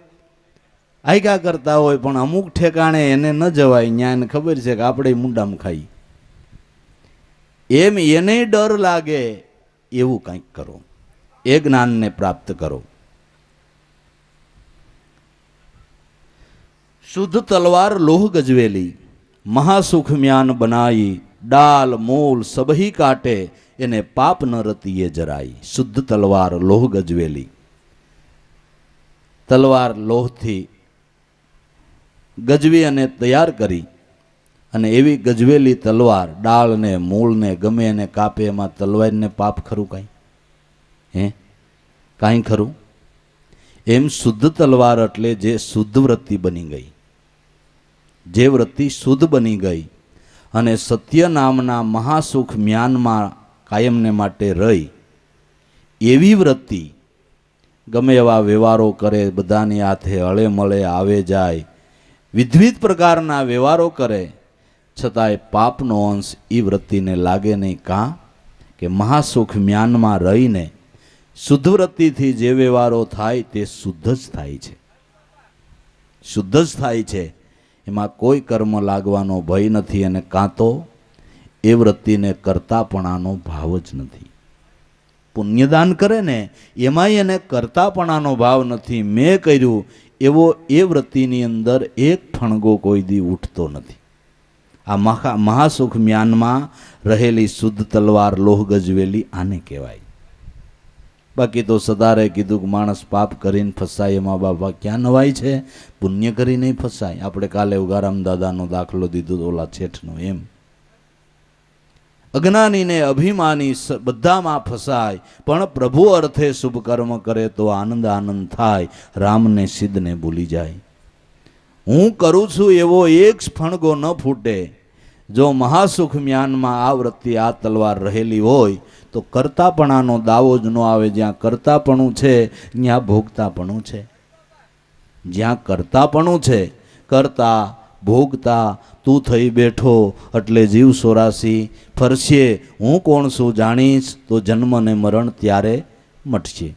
A: આયગા કરતા હોય, પણ અમુક ઠેકાણે એને ન જવાય. ત્યાં એને ખબર છે કે આપણે મુંડામાં ખાઈ. એમ એને ડર લાગે એવું કંઈક કરો. એ જ્ઞાનને પ્રાપ્ત કરો. શુદ્ધ તલવાર લોહ ગજવેલી, મહાસુખ म्यान बनाई. डाल मूल सबही काटे, એને પાપ ન રતીએ જરાઈ. શુદ્ધ તલવાર લોહ ગજવેલી. તલવાર લોહથી ગજવી અને તૈયાર કરી અને એવી ગજવેલી તલવાર ડાળને મૂળને ગમે એને કાપે. એમાં તલવારને પાપ ખરું કાંઈ? હે કાંઈ ખરું? એમ શુદ્ધ તલવાર એટલે જે શુદ્ધ વૃત્તિ બની ગઈ, જે વૃત્તિ શુદ્ધ બની ગઈ અને સત્ય નામના મહાસુખ म्याનમાં કાયમને માટે રહી, એવી વૃત્તિ ગમે એવા વ્યવહારો કરે, બધાની હાથે હળે મળે આવે જાય, વિવિધ પ્રકારના વ્યવહારો કરે, છતાંય પાપનો અંશ એ વૃત્તિને લાગે નહીં. કાં કે મહાસુખ म्याનમાં રહીને શુદ્ધ વૃત્તિથી જે વ્યવહારો થાય તે શુદ્ધ જ થાય છે, શુદ્ધ જ થાય છે. એમાં કોઈ કર્મ લાગવાનો ભય નથી. અને કાં તો એ વૃત્તિને કરતાપણાનો ભાવ જ નથી. પુણ્યદાન કરે ને એમાંય એને કરતાપણાનો ભાવ નથી. મેં કર્યું એવો એ વૃત્તિની અંદર એક ફણગો કોઈ દી ઉઠતો નથી. આ મહાસુખ म्याનમાં રહેલી શુદ્ધ તલવાર લોહ ગજવેલી આને કહેવાય. બાકી તો સદારે કીધું કે માણસ પાપ કરીને ફસાય એમાં બાબા ક્યાં નવાય છે? પુણ્ય કરી નહીં ફસાય. આપણે કાલે ઉગારામ દાદાનો દાખલો દીધો ઓલા શેઠનો. એમ અજ્ઞાનીને અભિમાની બધામાં ફસાય, પણ પ્રભુ અર્થે શુભ કર્મ કરે તો આનંદ આનંદ થાય. રામને સિદ્ધને ભૂલી જાય. હું કરું છું એવો એક ફણગો ન ફૂટે. જો મહાસુખ म्याનમાં આ વૃત્તિ આ તલવાર રહેલી હોય તો કરતાપણાનો દાવો જ ન આવે. જ્યાં કરતાપણું છે ત્યાં ભોગતાપણું છે. જ્યાં કરતાપણું છે, કરતા ભોગતા તું થઈ બેઠો એટલે જીવ સોરાસી ફરશે. હું કોણ છું જાણીશ તો જન્મ ને મરણ ત્યારે મટશે.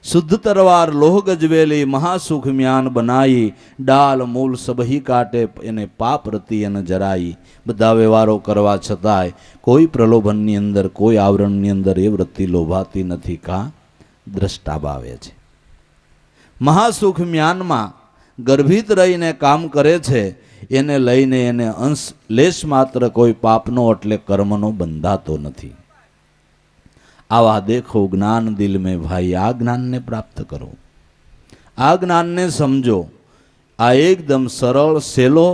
A: શુદ્ધ તલવાર લોહ ગજવેલી, મહાસુખ म्यान બનાઈ. ડાલ મૂળ સબહી કાટે, એને પાપ રતી અને જરાઈ. બધા વ્યવહારો કરવા છતાંય કોઈ પ્રલોભનની અંદર, કોઈ આવરણની અંદર એ વૃત્તિ લોભાતી નથી. કા દ્રષ્ટાબ આવે છે. મહાસુખ म्याનમાં ગર્ભિત રહીને કામ કરે છે. એને લઈને એને અંશ લેશ માત્ર કોઈ પાપનો એટલે કર્મનો બંધાતો નથી. આવા દેખો જ્ઞાન દિલ में ભાઈ. આ જ્ઞાનને પ્રાપ્ત કરો. આ જ્ઞાનને સમજો. આ એકદમ સરળ, સહેલો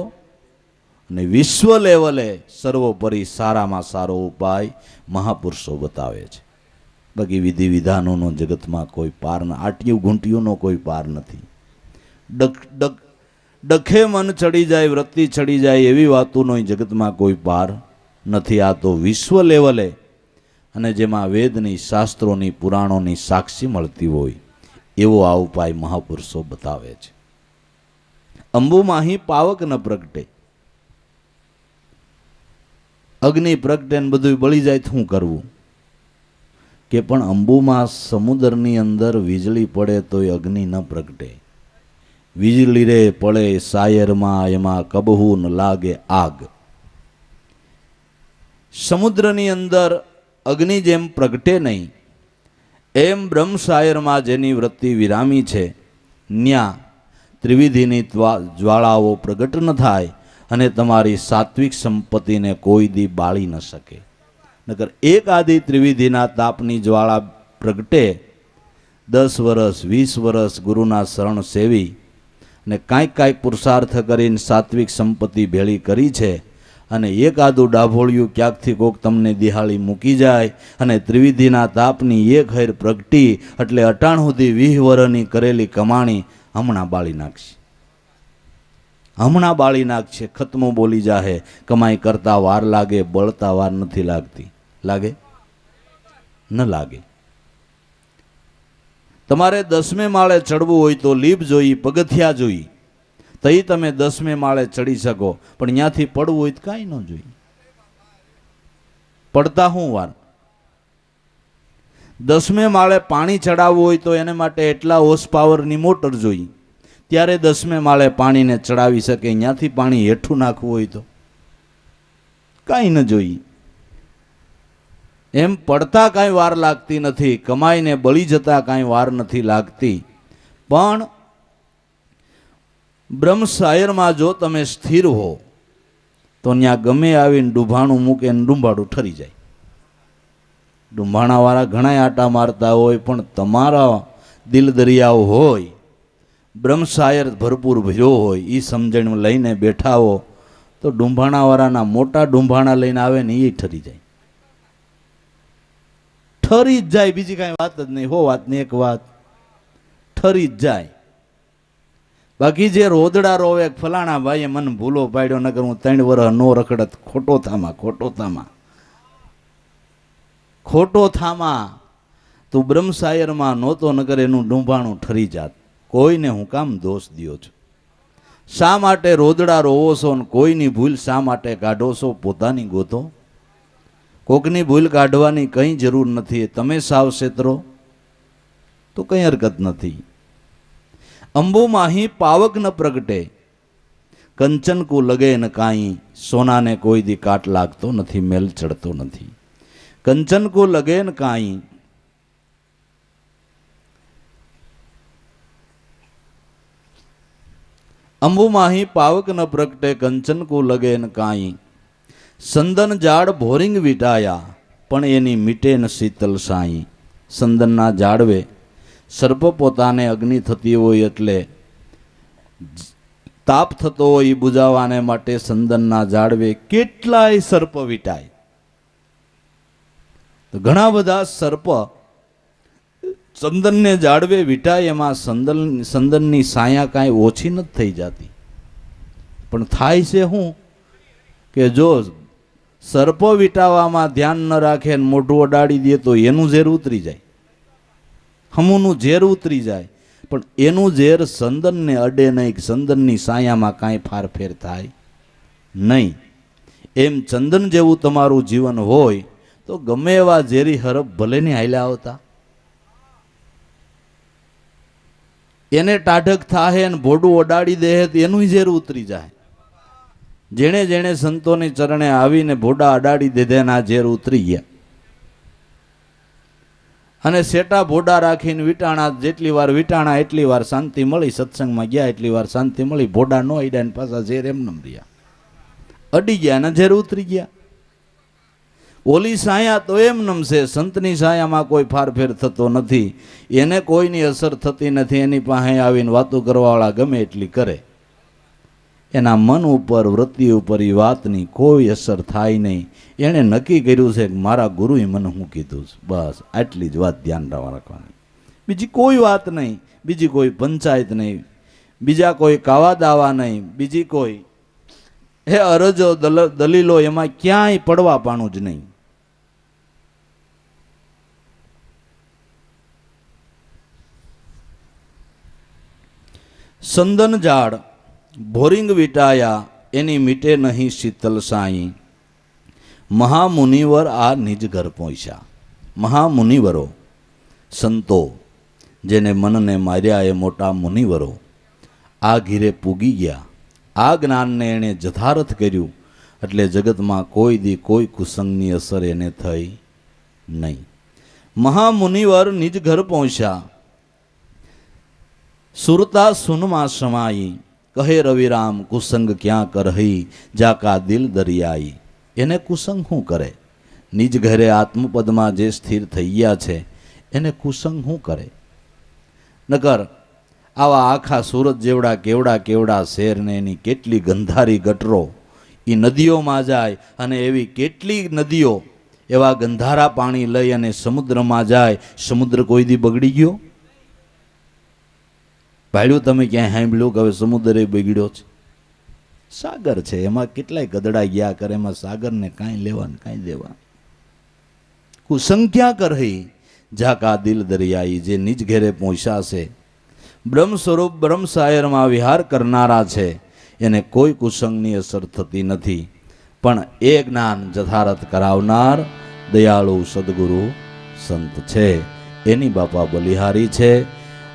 A: અને વિશ્વ લેવલે સર્વોપરી સારામાં સારો ઉપાય મહાપુરુષો બતાવે છે. બાકી વિધિ વિધાનોનો જગતમાં કોઈ પાર ન, આટિયું ઘૂંટિયુંનો કોઈ પાર નથી. ડખે મન ચડી જાય, વૃત્તિ ચડી જાય એવી વાતોનો જગતમાં કોઈ પાર નથી. આ તો વિશ્વ લેવલે અને જેમાં વેદની, શાસ્ત્રોની, પુરાણોની સાક્ષી મળતી હોય એવો આ ઉપાય મહાપુરુષો બતાવે છે. અંબુમાં પાવક ન પ્રગટે, અગ્નિ પ્રગટે ને બધું બળી જાય શું કરવું? કે પણ અંબુમાં સમુદ્રની અંદર વીજળી પડે તો એ અગ્નિ ન પ્રગટે. વીજળી રે પડે સાયરમાં, એમાં કબહુ ન લાગે આગ. સમુદ્રની અંદર અગ્નિ જેમ પ્રગટે નહીં, એમ બ્રહ્મશાયરમાં જેની વૃત્તિ વિરામી છે ન્યા ત્રિવિધિની જ્વાળાઓ પ્રગટ ન થાય અને તમારી સાત્વિક સંપત્તિને કોઈ દી બાળી ન શકે. નકર એક આદિ ત્રિવિધિના તાપની જ્વાળા પ્રગટે 10 વર્ષ 20 વર્ષ ગુરુના શરણ સેવી અને કાંઈક પુરુષાર્થ કરીને સાત્વિક સંપત્તિ ભેળી કરી છે અને એકાદું ડાભોળિયું ક્યાંકથી કોક તમને દિહાળી મૂકી જાય અને ત્રિવિધિના તાપની એક હૈર પ્રગટી એટલે અટાણ સુધી 20 વર્ષની કરેલી કમાણી હમણાં બાળી નાખશે. હમણાં બાળી નાખશે. ખતમો બોલી જાહે. કમાઈ કરતા વાર લાગે, બળતા વાર નથી લાગતી. લાગે ન લાગે. તમારે 10મે માળે ચડવું હોય તો લીપ જોઈ, પગથિયા જોઈ, તઈ તમે 10મે માળે ચડી શકો, પણ ત્યાંથી પડવું હોય તો કાંઈ ન જોઈ. પડતા શું વાર? 10મે માળે પાણી ચડાવવું હોય તો એને માટે એટલા હોર્સ પાવરની મોટર જોઈ, ત્યારે 10મે માળે પાણીને ચડાવી શકે. ત્યાંથી પાણી હેઠું નાખવું હોય તો કાંઈ ન જોઈ. એમ પડતા કાંઈ વાર લાગતી નથી, કમાઈને બળી જતા કાંઈ વાર નથી લાગતી. પણ બ્રહ્મશાયરમાં જો તમે સ્થિર હો તો ત્યાં ગમે આવીને ડૂભાણું મૂકે ને ડુંભાડું ઠરી જાય. ડુંભાણાવાળા ઘણા આટા મારતા હોય, પણ તમારા દિલ દરિયાઓ હોય, બ્રહ્મશાયર ભરપૂર ભર્યો હોય, એ સમજણ લઈને બેઠા હો તો ડુંભાણાવાળાના મોટા ડુંભાણા લઈને આવે ને એ ઠરી જાય. ઠરી જ જાય. બીજી કાંઈ વાત જ નહીં. હો વાતની એક વાત, ઠરી જ જાય. બાકી જે રોદડા રોવે ફલાણા ભાઈએ મને ભૂલો પાડ્યો, નકર હું 3 વર્ષ નો રખડત. ખોટો થામા તું બ્રહ્મશાયરમાં નહોતો, નકર એનું ડુંભાણું ઠરી જાત. કોઈને હું કામ દોષ દ્યો છું? શા માટે રોદડા રોવો છો ને કોઈની ભૂલ શા માટે કાઢો છો? પોતાની ગોતો. કોકની ભૂલ કાઢવાની કંઈ જરૂર નથી. તમે સાવ છેતરો તો કંઈ હરકત નથી. અંબુ માહી પાવક ન પ્રગટે, કંચન કુ લગે ન કાંઈ. સોનાને કોઈ દી કાટ લાગતો નથી, મેલ ચડતો નથી. કંચન કુ લગે ન કાંઈ. અંબુ માહી પાવક ન પ્રગટે, કંચન કુ લગે ન કાંઈ. સંદન ઝાડ ભોરિંગ વીટાયા, પણ એની મીટે ન શીતલ સાઈ. સંદનના ઝાડવે સર્પ પોતાને અગ્નિ થતી હોય એટલે તાપ થતો હોય એ બુજાવવાને માટે સંદનના ઝાડવે કેટલાય સર્પ વીટાય. ઘણા બધા સર્પ સંદનને ઝાડવે વીટાય, એમાં સંદનની સાયા કાંઈ ઓછી નથી થઈ જતી. પણ થાય છે શું કે જો સર્પ વીટાવામાં ધ્યાન ન રાખે ને મોઢું અડાડી દે તો એનું ઝેર ઉતરી જાય, હમુનું ઝેર ઉતરી જાય. પણ એનું ઝેર સંદનને અડે નહીં, સંદનની સાયામાં કાંઈ ફારફેર થાય નહીં. એમ ચંદન જેવું તમારું જીવન હોય તો ગમે એવા ઝેરી હરફ ભલે ને હાલ્યા આવતા, એને ટાઢક થાહે ને ભોડું ઓડાડી દે તો એનું ઝેર ઉતરી જાય. જેણે જેણે સંતોની ચરણે આવીને ભોડા અડાડી દીધેના ઝેર ઉતરી ગયા. અને સેટા ભોડા રાખીને વીટાણા, જેટલી વાર વીટાણા એટલી વાર શાંતિ મળી. સત્સંગમાં ગયા એટલી વાર શાંતિ મળી. ભોડા ન અડ્યા ને પાછા ઝેર એમ નમ રહ્યા, અડી ગયા ને ઝેર ઉતરી ગયા. ઓલી સાયા તો એમ નમશે, સંતની સાયામાં કોઈ ફારફેર થતો નથી. એને કોઈની અસર થતી નથી. એની પાસે આવીને વાતો કરવાવાળા ગમે એટલી કરે, એના મન ઉપર વૃત્તિ ઉપર એ વાતની કોઈ અસર થાય નહીં. એણે નક્કી કર્યું છે કે મારા ગુરુએ મને શું કીધું છે, બસ આટલી જ વાત ધ્યાન રાખવાની. બીજી કોઈ વાત નહીં, બીજી કોઈ પંચાયત નહીં, બીજા કોઈ કાવા દાવા નહીં, બીજી કોઈ અરજો દલીલો એમાં ક્યાંય પડવા પાણું જ નહીં. સંદન ઝાડ ભોરિંગ વીટાયા, એની મીટે નહીં શીતલ સાઈ. મહામુનિવર આ નિજ ઘર પહોંચ્યા. મહામુનિવરો, સંતો, જેને મનને માર્યા એ મોટા મુનિવરો આ ઘીરે પૂગી ગયા. આ જ્ઞાનને એણે જથારથ કર્યું એટલે જગતમાં કોઈ દી કોઈ કુસંગની અસર એને થઈ नहीं। महामुनिवर निज घर पहुंचा, सुरता सुनमा समाई, कहे रविराम कुसंग क्या करही, जाका दिल दरियाई। એને કુસંગ શું કરે? નિજ ઘરે આત્મપદમાં જે સ્થિર થઈ ગયા છે એને કુસંગ શું કરે? નકર આવા આખા સુરત જેવડા કેવડા કેવડા શહેરને એની કેટલી ગંધારી ગટરો એ નદીઓમાં જાય અને એવી કેટલી નદીઓ એવા ગંધારા પાણી લઈ અને સમુદ્રમાં જાય. સમુદ્ર કોઈ દી બગડી ગયો? ભાડ્યું તમે ક્યાંય સાંભળ્યું કે હવે સમુદ્ર એ બગડ્યો છે? સાગર છે, એમાં કેટલાય ગદડા ગયા કરે, એમાં સાગરને કાંઈ લેવા ને કાંઈ દેવા. કુસંગ ક્યાં કરહી, જાકા દિલ દરિયાઈ. જે નિજ ઘેરે પહોંચ્યા છે, બ્રહ્મ સ્વરૂપ બ્રહ્મ સાયરમાં વિહાર કરનારા છે, એને કોઈ કુસંગની અસર થતી નથી. પણ એ જ્ઞાન જથારથ કરાવનાર દયાળુ સદગુરુ સંત છે, એની બાપા બલિહારી છે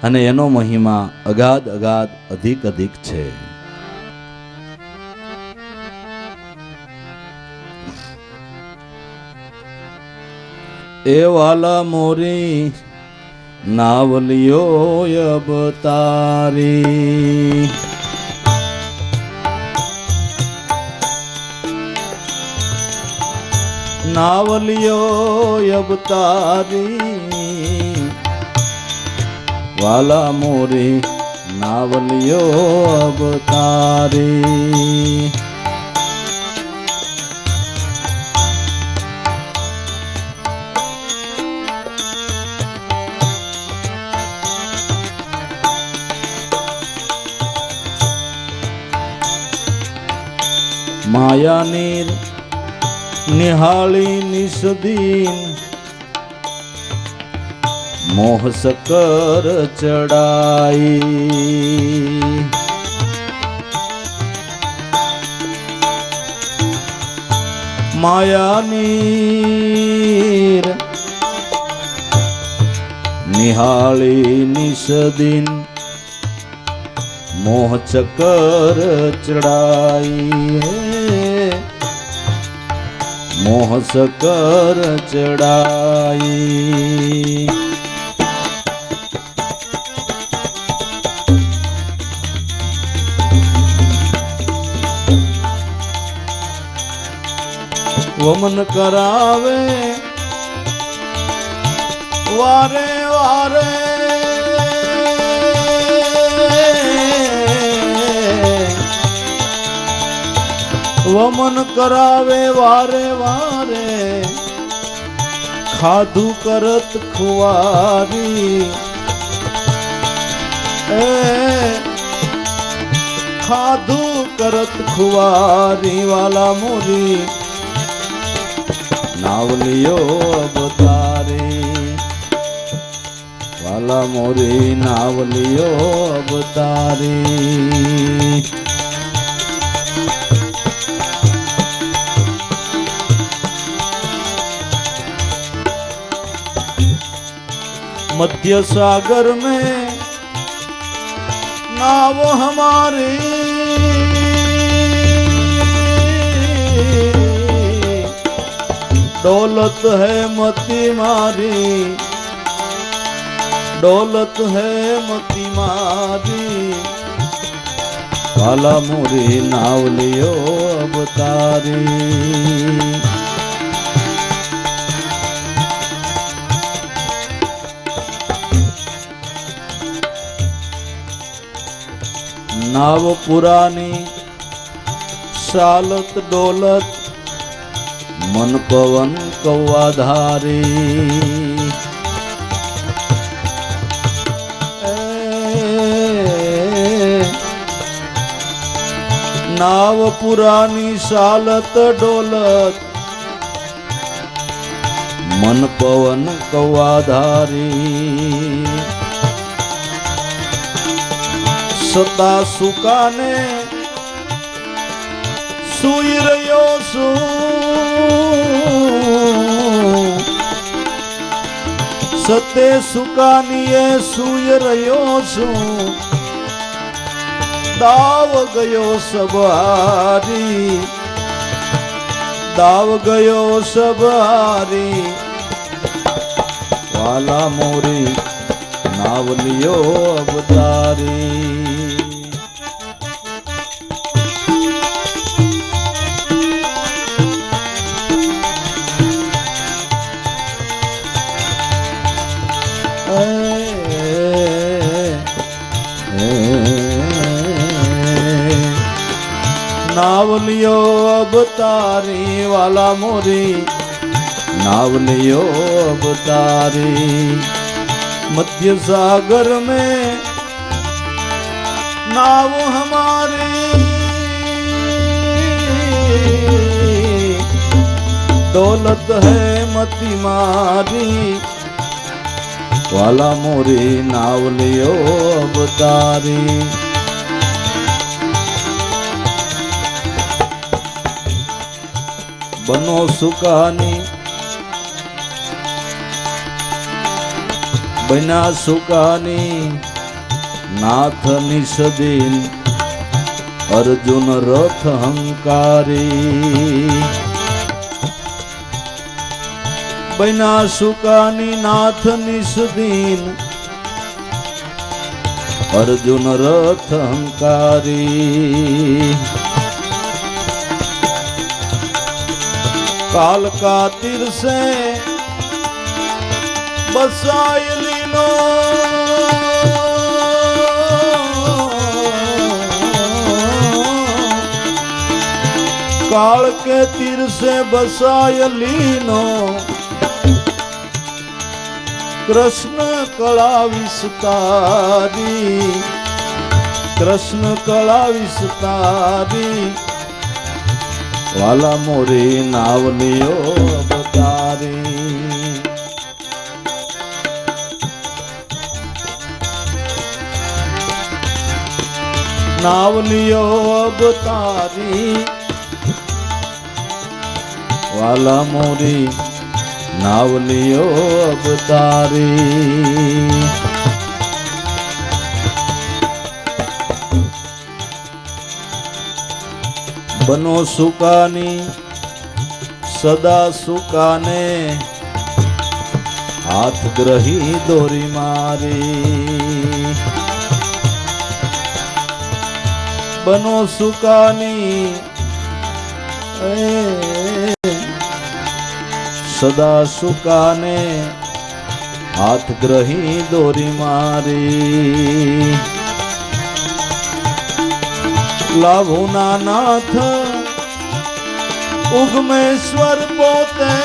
A: અને એનો મહિમા અગાધ અગાધ અધિક અધિક છે. એ વાલા મોરી નાવલિયો અવતારી, નાવલિયો અવતારી, વાલા મોરી નાવલિયો અવતારી. માયાની નિહાળી નિષદીન, મોહ સકર ચડાઈ. માયાની નિહાળી નિષદીન, મોહ ચકર ચડાઈ. મોહ સકર ચડાઈ. વમન કરાવે વારે વારે, વમન કરાવે વારે વારે, ખાધું કરત ખુવારી. ખાધું કરત ખુવારી, વાલા મોરી નાવલિયો અવતારી. વાલા મોરી નાવલિયો અવતારી. मध्य सागर में नाव हमारी, दौलत है मती मारी, दौलत है मती मारी. वाला मोरी नावलियो अवतारी. नाव पुरानी सालत डोलत, मन पवन कौवाधारी. नाव पुरानी सालत डोलत, मन पवन कौवाधारी. સતા સુકાને સુઈ રહ્યો છું, સતે સુકાનીએ સુઈ રહ્યો છું. દાવ ગયો સવારી, દાવ ગયો સવારી. વાલા મોરી નાવલિયો અવતારી નાવલિયો અવતારી વાલા મોરી नावलियो अवतारी मध्य सागर में नाव हमारी दौलत है मती मारी वाला मोरी नावलियो अवतारी बनो सुकानी बना सुकानी नाथ निषदीन अर्जुन रथ हंकारी बना सुकानी नाथ निषदीन अर्जुन रथ हंकारी काल का तीर से बसायली काल के तीर से बसायलीनो कृष्ण कला विस्तारी कृष्ण कला विस्तारी वाला मोरी नावलियो अवतारी नावलियो अवतारी वाला मोरी नावलियो अवतारी बनो सुकानी सदा सुकाने हाथ ग्रही दोरी मारी बनो सुकानी सदा सुकाने हाथ ग्रही दोरी मारी लाभो नाथ उगमेश्वर पोते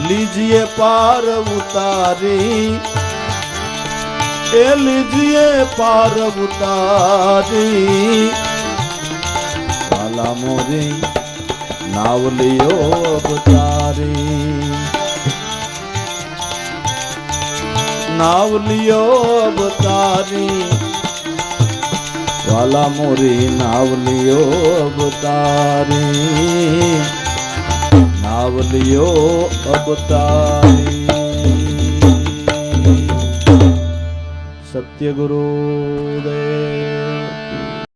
A: लीजिए पार उतारी लीजिए पार उतारी वाला मोरी नावलियो अवतारी नावलियो अवतारी वाला मोरी नावलियो अवतारी नावलियो अवतारी सत्य गुरुदेव।